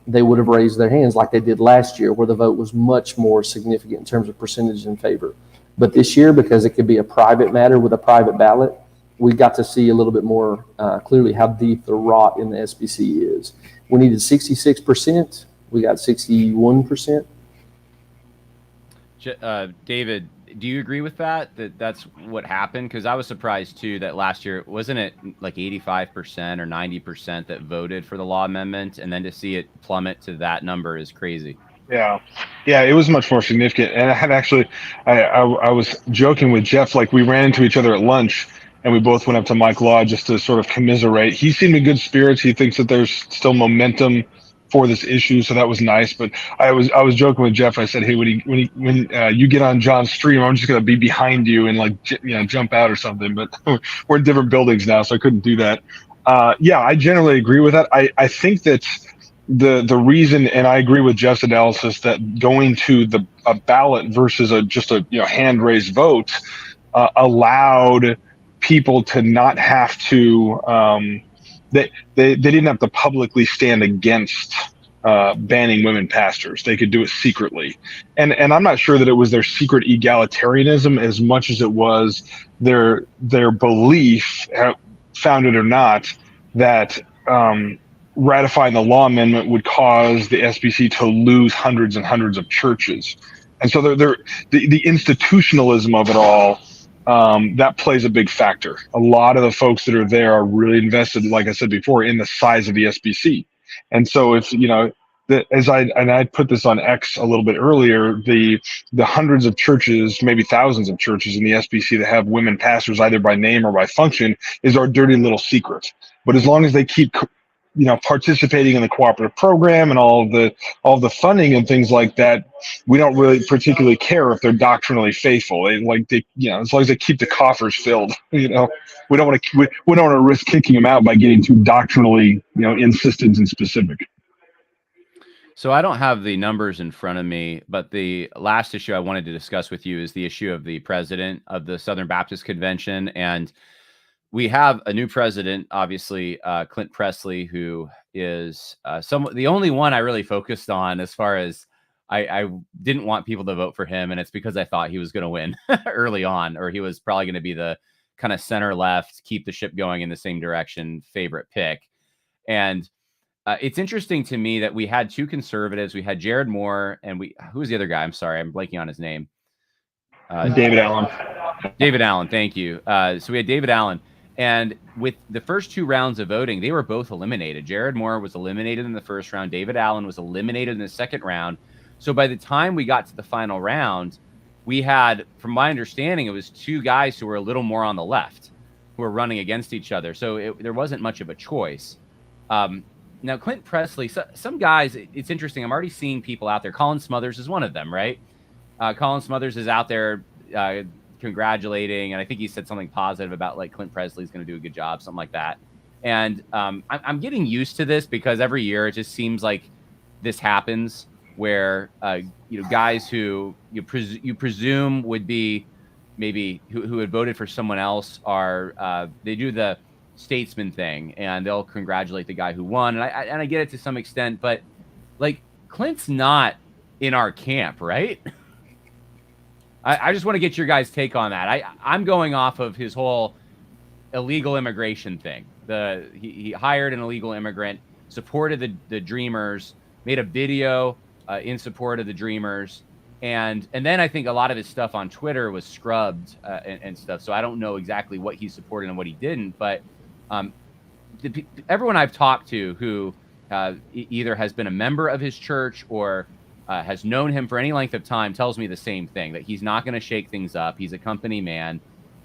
They would have raised their hands like they did last year, where the vote was much more significant in terms of percentage in favor. But this year, because it could be a private matter with a private ballot, we got to see a little bit more clearly how deep the rot in the SBC is. We needed 66%. We got 61%. David, do you agree with that that's what happened? Because I was surprised too that last year, wasn't it like 85% or 90% that voted for the law amendment, and then to see it plummet to that number is crazy. Yeah, it was much more significant. And I had actually, I was joking with Jeff, like we ran into each other at lunch and we both went up to Mike Law just to sort of commiserate. He seemed in good spirits. He thinks that there's still momentum for this issue, so that was nice. But I was joking with Jeff. I said, hey, when you get on John's stream, I'm just gonna be behind you and jump out or something. But we're in different buildings now, so I couldn't do that. I generally agree with that. I think that the reason, and I agree with Jeff's analysis, that going to a ballot versus just a hand raised vote allowed people to not have to. They didn't have to publicly stand against banning women pastors. They could do it secretly. And I'm not sure that it was their secret egalitarianism as much as it was their belief, founded or not, that ratifying the law amendment would cause the SBC to lose hundreds and hundreds of churches. And so the institutionalism of it all, that plays a big factor. A lot of the folks that are there are really invested, like I said before, in the size of the SBC. And so if, I put this on X a little bit earlier, the hundreds of churches, maybe thousands of churches in the SBC that have women pastors either by name or by function is our dirty little secret. But as long as they keep participating in the cooperative program and all the funding and things like that, we don't really particularly care if they're doctrinally faithful. As long as they keep the coffers filled, we don't want to risk kicking them out by getting too doctrinally, insistent and specific. So I don't have the numbers in front of me, but the last issue I wanted to discuss with you is the issue of the president of the Southern Baptist Convention. And we have a new president, obviously, Clint Presley, who is the only one I really focused on as far as I didn't want people to vote for him. And it's because I thought he was going to win early on, or he was probably going to be the kind of center left, keep the ship going in the same direction favorite pick. And it's interesting to me that we had two conservatives. We had Jared Moore, and who was the other guy? I'm sorry, I'm blanking on his name. David Allen. David Allen, thank you. So we had David Allen, and with the first two rounds of voting, they were both eliminated. Jared Moore was eliminated in the first round. David Allen was eliminated in the second round. So by the time we got to the final round, we had, from my understanding, it was two guys who were a little more on the left who were running against each other. So there wasn't much of a choice. Now, Clint Presley, some guys, it's interesting. I'm already seeing people out there. Colin Smothers is one of them, right? Colin Smothers is out there congratulating, and I think he said something positive about like Clint Presley's going to do a good job, something like that. And I'm getting used to this because every year it just seems like this happens where guys who you presume would be maybe who had voted for someone else are they do the statesman thing and they'll congratulate the guy who won, and I get it to some extent, but like Clint's not in our camp, right? I just want to get your guys' take on that. I'm going off of his whole illegal immigration thing. He hired an illegal immigrant, supported the Dreamers, made a video in support of the Dreamers, and then I think a lot of his stuff on Twitter was scrubbed and stuff. So I don't know exactly what he supported and what he didn't. But everyone I've talked to who either has been a member of his church or has known him for any length of time tells me the same thing, that he's not going to shake things up. He's a company man,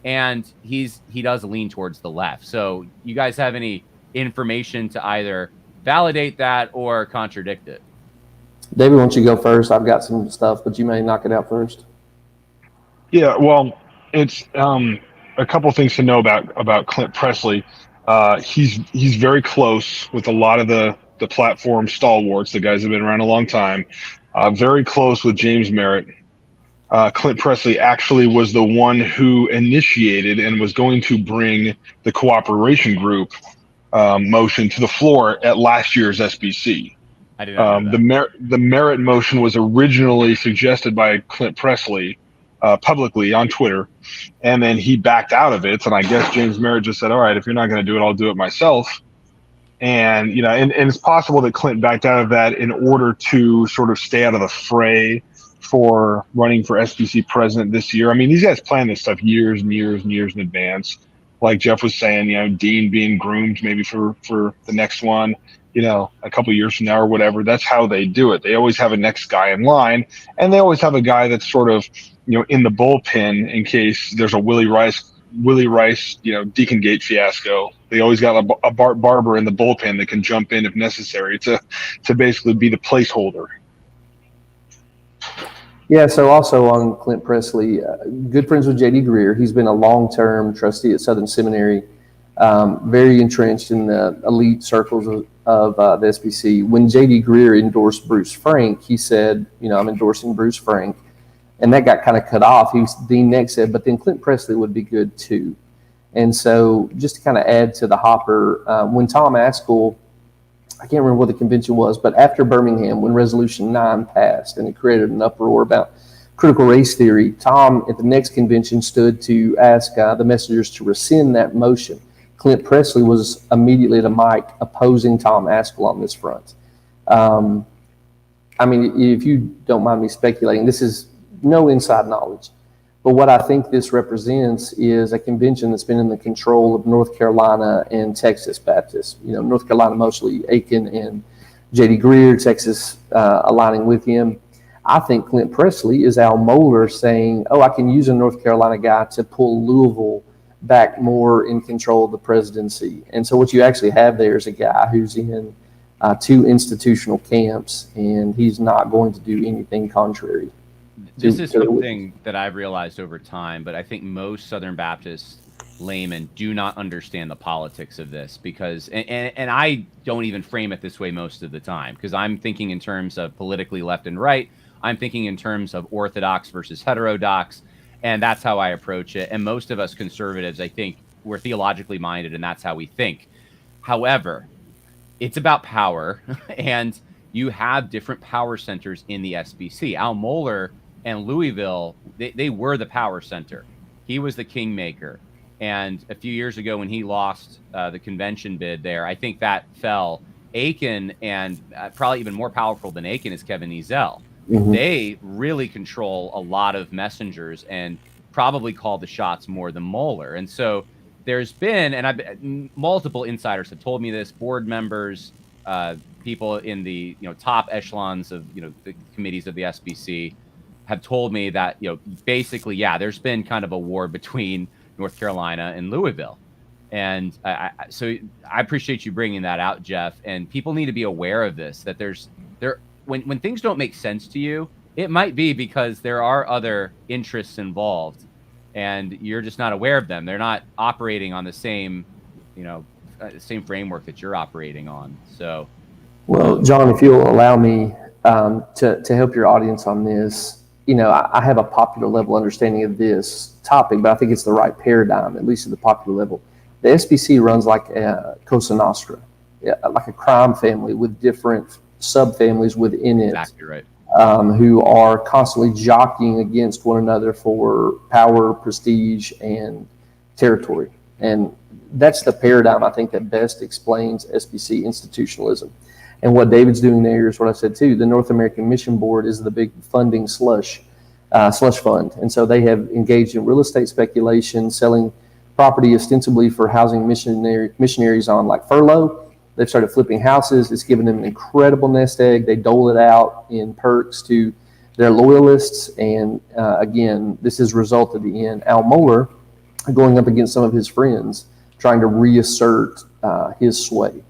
and he does lean towards the left. So you guys have any information to either validate that or contradict it? David, why don't you go first? I've got some stuff, but you may knock it out first. Yeah, well, it's a couple things to know about Clint Presley. He's very close with a lot of the platform stalwarts, the guys that have been around a long time. Very close with James Merritt. Clint Presley actually was the one who initiated and was going to bring the cooperation group motion to the floor at last year's SBC. I did not know that. The Merritt motion was originally suggested by Clint Presley publicly on Twitter, and then he backed out of it. And I guess James Merritt just said, "All right, if you're not going to do it, I'll do it myself." And and it's possible that Clint backed out of that in order to sort of stay out of the fray for running for SBC president this year. I mean, these guys plan this stuff years and years and years in advance. Like Jeff was saying, Dean being groomed maybe for the next one, a couple of years from now or whatever. That's how they do it. They always have a next guy in line, and they always have a guy that's sort of, in the bullpen in case there's a Willie Rice, Deacon Gate fiasco. They always got a Bart Barber in the bullpen that can jump in if necessary to basically be the placeholder. Yeah, so also on Clint Presley, good friends with J.D. Greer. He's been a long-term trustee at Southern Seminary, very entrenched in the elite circles of the SBC. When J.D. Greer endorsed Bruce Frank, he said, I'm endorsing Bruce Frank. And that got kind of cut off. Dean next said, but then Clint Presley would be good too. And so just to kind of add to the hopper, when Tom Askell, I can't remember what the convention was, but after Birmingham, when Resolution 9 passed and it created an uproar about critical race theory, Tom at the next convention stood to ask the messengers to rescind that motion. Clint Presley was immediately at a mic opposing Tom Askell on this front. I mean, if you don't mind me speculating, this is no inside knowledge. But what I think this represents is a convention that's been in the control of North Carolina and Texas Baptists. North Carolina mostly Aiken and J.D. Greer, Texas aligning with him. I think Clint Presley is Al Mohler saying, I can use a North Carolina guy to pull Louisville back more in control of the presidency. And so what you actually have there is a guy who's in two institutional camps, and he's not going to do anything contrary. This is something that I've realized over time, but I think most Southern Baptist laymen do not understand the politics of this because, and I don't even frame it this way most of the time because I'm thinking in terms of politically left and right. I'm thinking in terms of orthodox versus heterodox, and that's how I approach it. And most of us conservatives, I think, we're theologically minded, and that's how we think. However, it's about power, and you have different power centers in the SBC. Al Mohler and Louisville, they were the power center. He was the kingmaker. And a few years ago when he lost the convention bid there, I think that fell Aiken and probably even more powerful than Aiken is Kevin Ezel. Mm-hmm. They really control a lot of messengers and probably call the shots more than Mohler. And so there's been, and multiple insiders have told me this, board members, people in the top echelons of the committees of the SBC have told me that basically, yeah, there's been kind of a war between North Carolina and Louisville. And so I appreciate you bringing that out, Jeff. And people need to be aware of this, that when things don't make sense to you, it might be because there are other interests involved and you're just not aware of them. They're not operating on the same, same framework that you're operating on. So, well, John, if you'll allow me to help your audience on this, I have a popular level understanding of this topic, but I think it's the right paradigm, at least at the popular level. The SBC runs like a Cosa Nostra, like a crime family with different subfamilies within it. Exactly right. Who are constantly jockeying against one another for power, prestige, and territory. And that's the paradigm I think that best explains SBC institutionalism. And what David's doing there is what I said too. The North American Mission Board is the big funding slush fund. And so they have engaged in real estate speculation, selling property ostensibly for housing missionaries on like furlough. They've started flipping houses. It's given them an incredible nest egg. They dole it out in perks to their loyalists. And again, this has resulted in Al Mohler going up against some of his friends, trying to reassert his sway.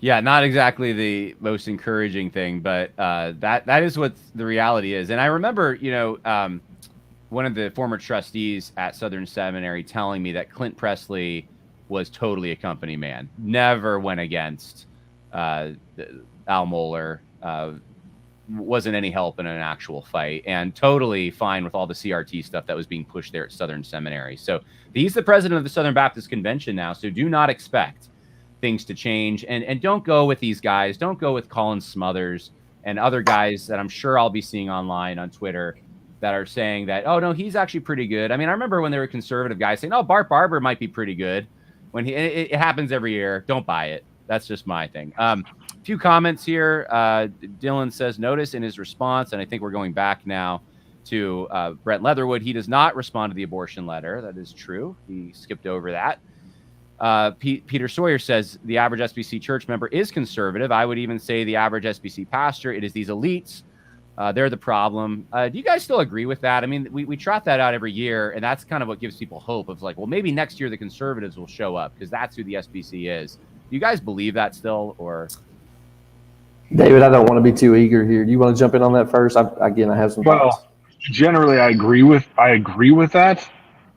Yeah, not exactly the most encouraging thing, but that is what the reality is. And I remember, one of the former trustees at Southern Seminary telling me that Clint Presley was totally a company man, never went against Al Mohler, wasn't any help in an actual fight, and totally fine with all the CRT stuff that was being pushed there at Southern Seminary. So he's the president of the Southern Baptist Convention now, so do not expect things to change. And don't go with these guys. Don't go with Colin Smothers and other guys that I'm sure I'll be seeing online on Twitter that are saying that, oh, no, he's actually pretty good. I mean, I remember when there were conservative guys saying, oh, Bart Barber might be pretty good. When it happens every year. Don't buy it. That's just my thing. Few comments here. Dylan says, notice in his response, and I think we're going back now to Brett Leatherwood, he does not respond to the abortion letter. That is true. He skipped over that. Peter Sawyer says the average SBC church member is conservative. I would even say the average SBC pastor. It is these elites. They're the problem. Do you guys still agree with that? I mean, we trot that out every year, and that's kind of what gives people hope of like, well, maybe next year the conservatives will show up because that's who the SBC is. Do you guys believe that still, or? David, I don't want to be too eager here. Do you want to jump in on that first? I have some thoughts. Well, generally, I agree with that.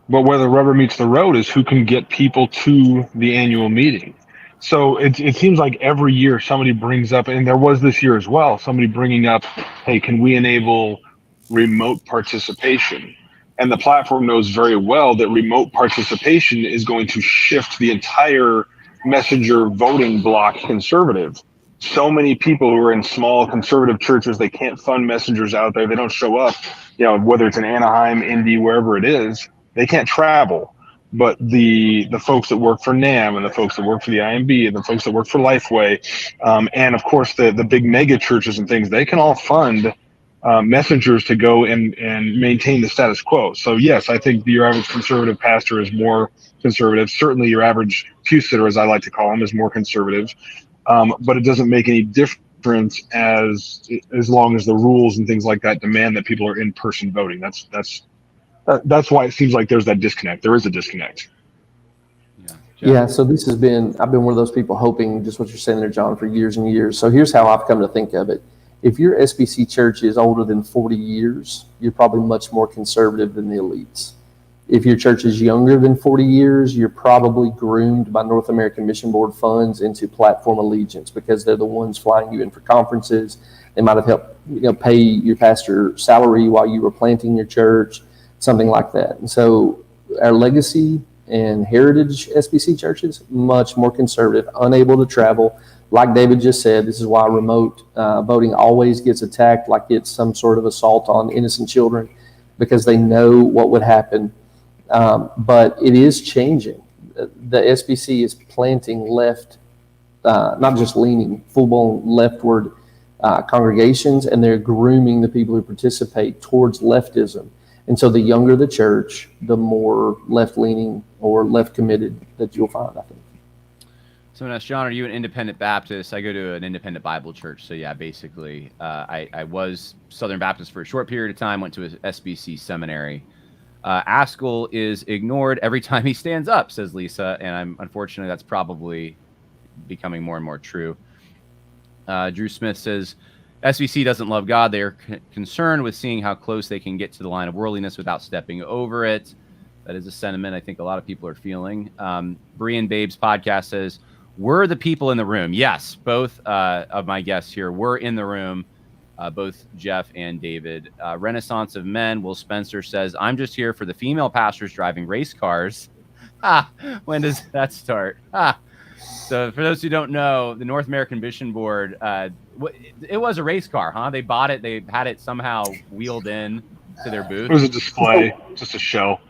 But where the rubber meets the road is who can get people to the annual meeting. So it seems like every year somebody brings up, and there was this year as well, somebody bringing up, hey, can we enable remote participation? And the platform knows very well that remote participation is going to shift the entire messenger voting block conservative. So many people who are in small conservative churches, they can't fund messengers out there. They don't show up, whether it's in Anaheim, Indy, wherever it is, they can't travel. But the folks that work for NAM and the folks that work for the IMB and the folks that work for Lifeway, and of course the big mega churches and things, they can all fund messengers to go and maintain the status quo. So yes, I think your average conservative pastor is more conservative. Certainly your average pew sitter, as I like to call him, is more conservative. But it doesn't make any difference as long as the rules and things like that demand that people are in person voting. That's why it seems like there's that disconnect. There is a disconnect. Yeah. So I've been one of those people hoping just what you're saying there, John, for years and years. So here's how I've come to think of it. If your SBC church is older than 40 years, you're probably much more conservative than the elites. If your church is younger than 40 years, you're probably groomed by North American Mission Board funds into platform allegiance because they're the ones flying you in for conferences. They might have helped pay your pastor salary while you were planting your church, something like that. And so our legacy and heritage SBC churches, much more conservative, unable to travel. Like David just said, this is why remote voting always gets attacked like it's some sort of assault on innocent children, because they know what would happen. But it is changing. The SBC is planting left not just leaning, full-blown leftward congregations, and they're grooming the people who participate towards leftism. And so the younger the church, the more left-leaning or left-committed that you'll find, I think. Someone asked, John, are you an independent Baptist? I go to an independent Bible church. So, yeah, basically, I was Southern Baptist for a short period of time, went to an SBC seminary. Askell is ignored every time he stands up, says Lisa, and unfortunately, that's probably becoming more and more true. Drew Smith says, SBC doesn't love God. They are concerned with seeing how close they can get to the line of worldliness without stepping over it. That is a sentiment I think a lot of people are feeling. Brian Babes podcast says, were the people in the room? Yes, both of my guests here were in the room, both Jeff and David. Renaissance of Men, Will Spencer says, I'm just here for the female pastors driving race cars. When does that start? So for those who don't know, the North American Mission Board, it was a race car, huh? They bought it. They had it somehow wheeled in to their booth. It was a display, just a show.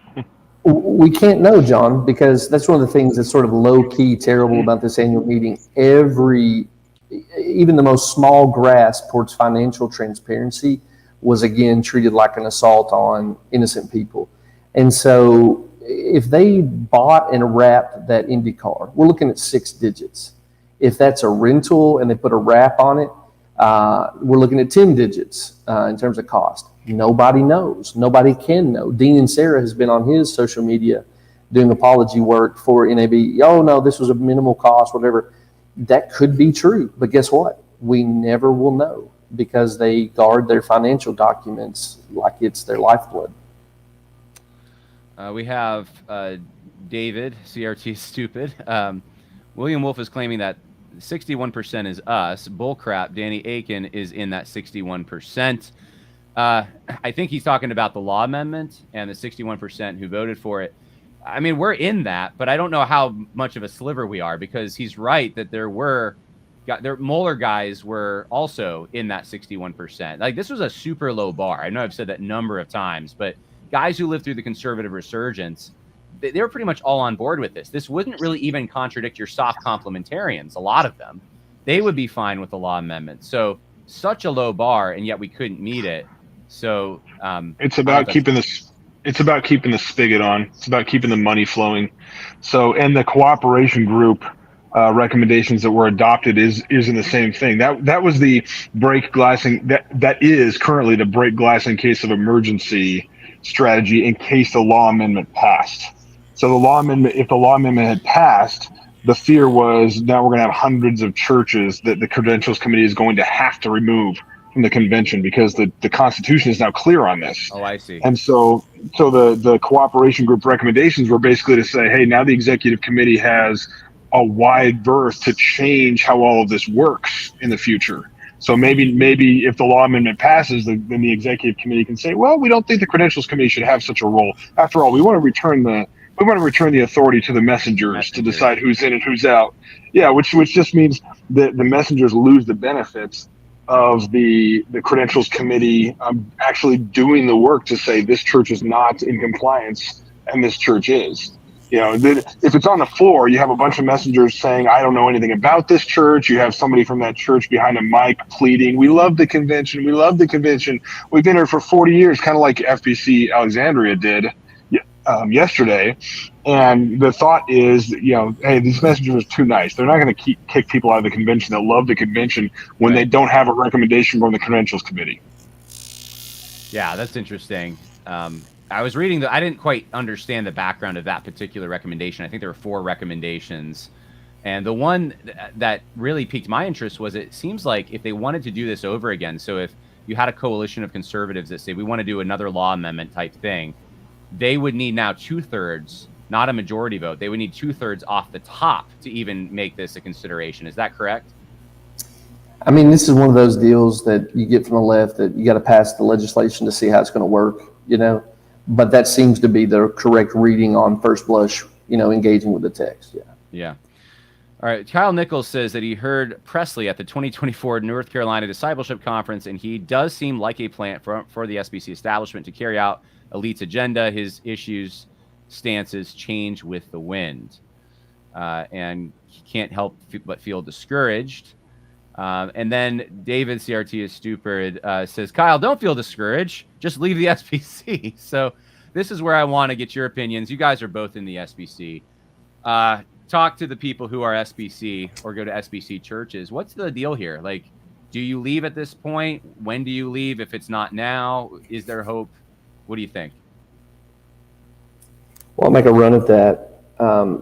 We can't know, John, because that's one of the things that's sort of low-key terrible about this annual meeting. Even the most small grasp towards financial transparency was, again, treated like an assault on innocent people. And so if they bought and wrapped that Indy car, we're looking at 6 digits. If that's a rental and they put a wrap on it, we're looking at 10 digits in terms of cost. Nobody knows. Nobody can know. Dean Inserra has been on his social media doing apology work for NAB. Oh, no, this was a minimal cost, whatever. That could be true. But guess what? We never will know because they guard their financial documents like it's their lifeblood. We have David, CRT stupid. William Wolf is claiming that 61% is us. Bullcrap. Danny Aiken is in that 61%. I think he's talking about the law amendment and the 61% who voted for it. I mean, we're in that, but I don't know how much of a sliver we are because he's right that their Mohler guys were also in that 61%. Like, this was a super low bar. I know I've said that a number of times, but guys who lived through the conservative resurgence, they were pretty much all on board with this. This wouldn't really even contradict your soft complementarians, a lot of them. They would be fine with the law amendment. So such a low bar, and yet we couldn't meet it. So it's about keeping the spigot on. It's about keeping the money flowing. So, and the cooperation group recommendations that were adopted is in the same thing. That was the break glassing. That is currently the break glass in case of emergency strategy in case the law amendment passed. So if the law amendment had passed, the fear was now we're going to have hundreds of churches that the Credentials Committee is going to have to remove from the convention because the Constitution is now clear on this. Oh, I see. And so the cooperation group recommendations were basically to say, hey, now the executive committee has a wide berth to change how all of this works in the future. So maybe if the law amendment passes, then the executive committee can say, well, we don't think the Credentials Committee should have such a role. After all, we want to return the authority to the messengers to decide who's in and who's out. Yeah, which just means that the messengers lose the benefits of the Credentials Committee actually doing the work to say this church is not in compliance and this church is. You know, if it's on the floor, you have a bunch of messengers saying, I don't know anything about this church. You have somebody from that church behind a mic pleading, we love the convention. We love the convention. We've been here for 40 years, kind of like FBC Alexandria did yesterday. And the thought is, hey, these messengers are too nice. They're not going to kick people out of the convention that love the convention when they don't have a recommendation from the Credentials Committee. Yeah, that's interesting. I was reading I didn't quite understand the background of that particular recommendation. I think there were 4 recommendations. And the one that really piqued my interest was it seems like if they wanted to do this over again, so if you had a coalition of conservatives that say we want to do another law amendment type thing, they would need now 2/3, not a majority vote. They would need 2/3 off the top to even make this a consideration. Is that correct? I mean, this is one of those deals that you get from the left that you got to pass the legislation to see how it's going to work, But that seems to be the correct reading on first blush, engaging with the text. Yeah. Yeah. All right. Kyle Nichols says that he heard Presley at the 2024 North Carolina Discipleship Conference, and he does seem like a plant for the SBC establishment to carry out elite's agenda. His stances change with the wind. and he can't help but feel discouraged. And then David CRT is stupid says, Kyle, don't feel discouraged. Just leave the SBC. So this is where I want to get your opinions. You guys are both in the SBC. Talk to the people who are SBC or go to SBC churches. What's the deal here? Like, do you leave at this point? When do you leave? If it's not now, is there hope? What do you think? Well, I'll make a run at that.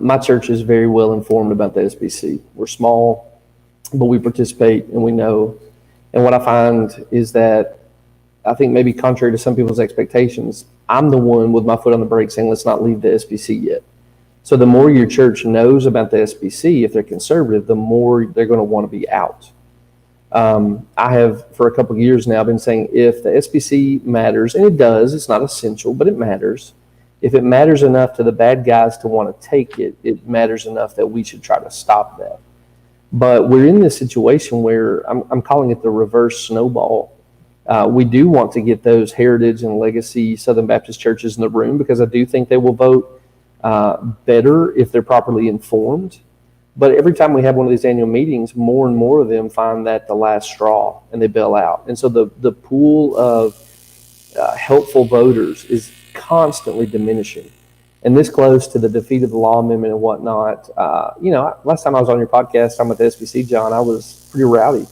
My church is very well informed about the SBC. We're small, but we participate and we know. And what I find is that I think maybe contrary to some people's expectations, I'm the one with my foot on the brake saying, let's not leave the SBC yet. So the more your church knows about the SBC, if they're conservative, the more they're going to want to be out. I have, for a couple of years now, been saying if the SBC matters, and it does, it's not essential, but it matters. If it matters enough to the bad guys to want to take it, it matters enough that we should try to stop that. But we're in this situation where I'm calling it the reverse snowball. We do want to get those heritage and legacy Southern Baptist churches in the room because I do think they will vote better if they're properly informed. But every time we have one of these annual meetings, more and more of them find that the last straw and they bail out. And so the pool of helpful voters is constantly diminishing. And this close to the defeat of the law amendment and whatnot, last time I was on your podcast talking about the SBC, John, I was pretty rowdy.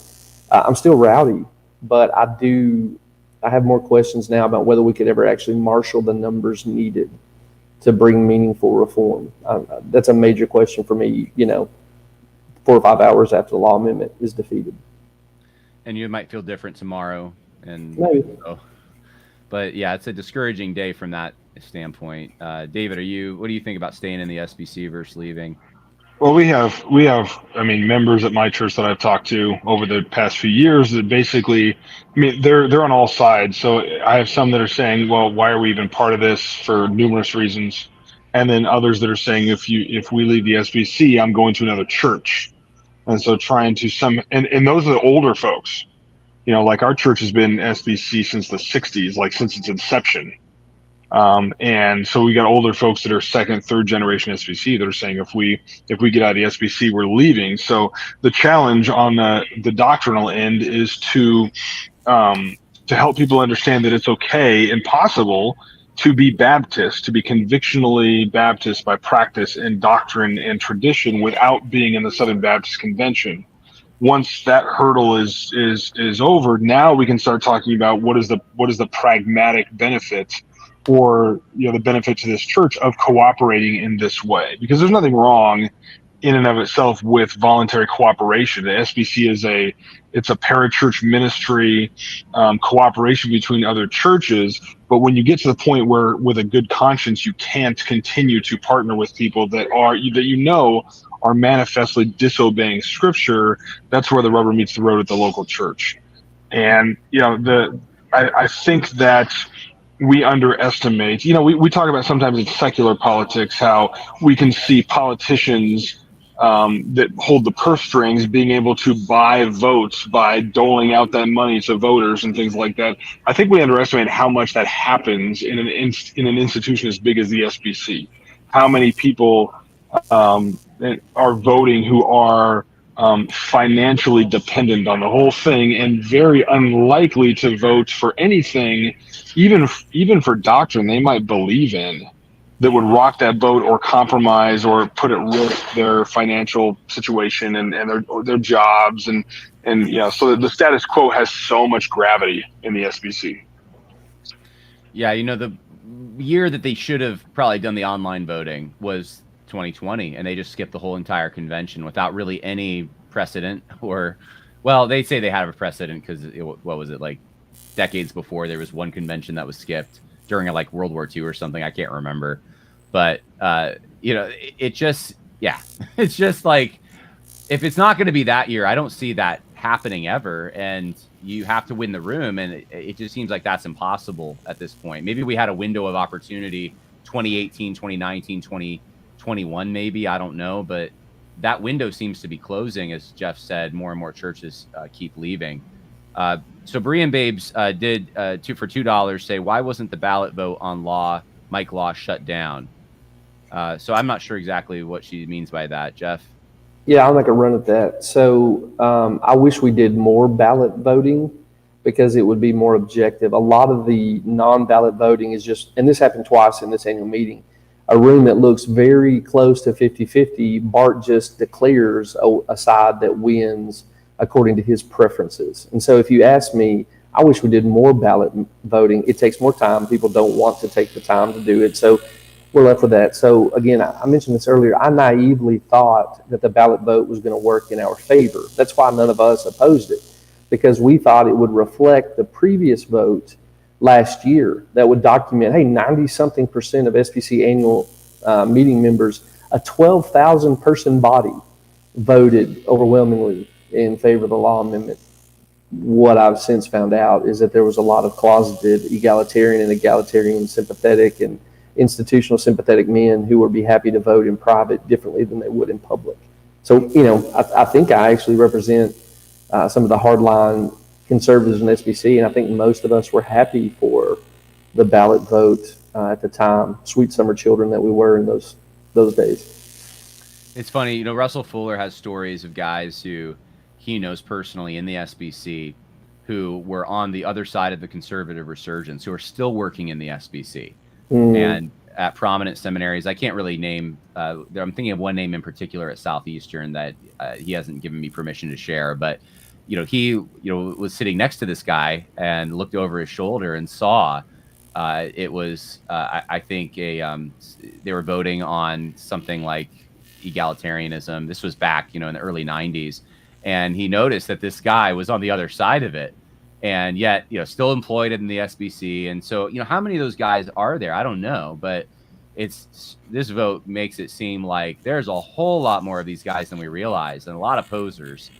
I'm still rowdy, but I have more questions now about whether we could ever actually marshal the numbers needed to bring meaningful reform. That's a major question for me, 4 or 5 hours after the law amendment is defeated. And you might feel different tomorrow. And maybe. But yeah, it's a discouraging day from that standpoint. David, what do you think about staying in the SBC versus leaving? Well, we have, members at my church that I've talked to over the past few years that basically, they're on all sides. So I have some that are saying, well, why are we even part of this for numerous reasons? And then others that are saying, if we leave the SBC, I'm going to another church. And so trying to and those are the older folks, like our church has been SBC since the 60s, like since its inception. And so we got older folks that are second, third generation SBC that are saying if we get out of the SBC, we're leaving. So the challenge on the doctrinal end is to help people understand that it's okay and possible to be Baptist, to be convictionally Baptist by practice and doctrine and tradition without being in the Southern Baptist Convention. Once that hurdle is over, now we can start talking about what is the pragmatic benefit or the benefit to this church of cooperating in this way, because there's nothing wrong in and of itself with voluntary cooperation. The SBC it's a parachurch ministry, cooperation between other churches. But when you get to the point where, with a good conscience, you can't continue to partner with people that are manifestly disobeying Scripture, that's where the rubber meets the road at the local church. And I think that we underestimate, we talk about sometimes in secular politics how we can see politicians that hold the purse strings being able to buy votes by doling out that money to voters and things like that. I think we underestimate how much that happens in an institution as big as the SBC. How many people are voting who are financially dependent on the whole thing and very unlikely to vote for anything, even for doctrine they might believe in, that would rock that boat or compromise or put at risk their financial situation and their jobs and so the status quo has so much gravity in the SBC. Yeah, the year that they should have probably done the online voting was 2020, and they just skipped the whole entire convention without really any precedent. They say they have a precedent because what was it, like decades before there was one convention that was skipped during World War II or something. I can't remember, but it's just like, if it's not going to be that year, I don't see that happening ever. And you have to win the room, and it just seems like that's impossible at this point. Maybe we had a window of opportunity 2018, 2019, 2021, maybe, I don't know, but that window seems to be closing. As Jeff said, more and more churches keep leaving. So Berean Babes did for $2 say, why wasn't the ballot vote on Mike Law shut down? So I'm not sure exactly what she means by that. Jeff? Yeah, I'll make a run at that. So I wish we did more ballot voting because it would be more objective. A lot of the non-ballot voting is just, and this happened twice in this annual meeting, a room that looks very close to 50-50, Bart just declares a side that wins according to his preferences. And so if you ask me, I wish we did more ballot voting. It takes more time. People don't want to take the time to do it. So we're left with that. So again, I mentioned this earlier. I naively thought that the ballot vote was going to work in our favor. That's why none of us opposed it, because we thought it would reflect the previous vote last year that would document, hey, 90-something% of SBC annual meeting members, a 12,000 person body voted overwhelmingly in favor of the law amendment. What I've since found out is that there was a lot of closeted egalitarian sympathetic and institutional sympathetic men who would be happy to vote in private differently than they would in public. So, I think I actually represent some of the hardline conservatives in SBC, and I think most of us were happy for the ballot vote at the time, sweet summer children that we were in those days. It's funny, Russell Fuller has stories of guys who he knows personally in the SBC who were on the other side of the conservative resurgence, who are still working in the SBC and at prominent seminaries. I can't really name, I'm thinking of one name in particular at Southeastern that he hasn't given me permission to share, but he was sitting next to this guy and looked over his shoulder and saw it was I think they were voting on something like egalitarianism. This was back in the early 90s, and he noticed that this guy was on the other side of it, and yet still employed in the SBC. And so how many of those guys are there? I don't know, but this vote makes it seem like there's a whole lot more of these guys than we realize, and a lot of posers.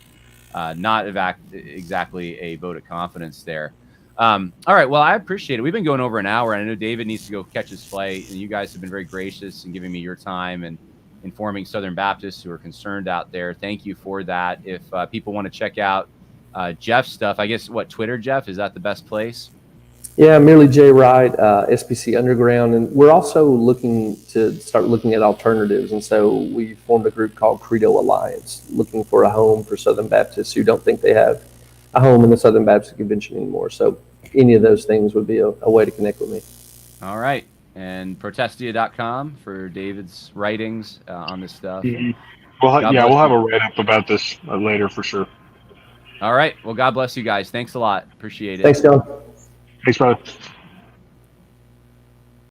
Not exactly a vote of confidence there. All right, well, I appreciate it. We've been going over an hour, and I know David needs to go catch his flight, and you guys have been very gracious in giving me your time and informing Southern Baptists who are concerned out there. Thank you for that. If people want to check out Jeff's stuff, I guess, Twitter, Jeff, is that the best place? Yeah, merely J. Wright, SBC Underground, and we're also looking to start looking at alternatives. And so we formed a group called Credo Alliance, looking for a home for Southern Baptists who don't think they have a home in the Southern Baptist Convention anymore. So any of those things would be a way to connect with me. All right, and protestia.com for David's writings on this stuff. Mm-hmm. We'll have a write-up about this later for sure. All right, well, God bless you guys. Thanks a lot. Appreciate it. Thanks, John. Thanks, brother.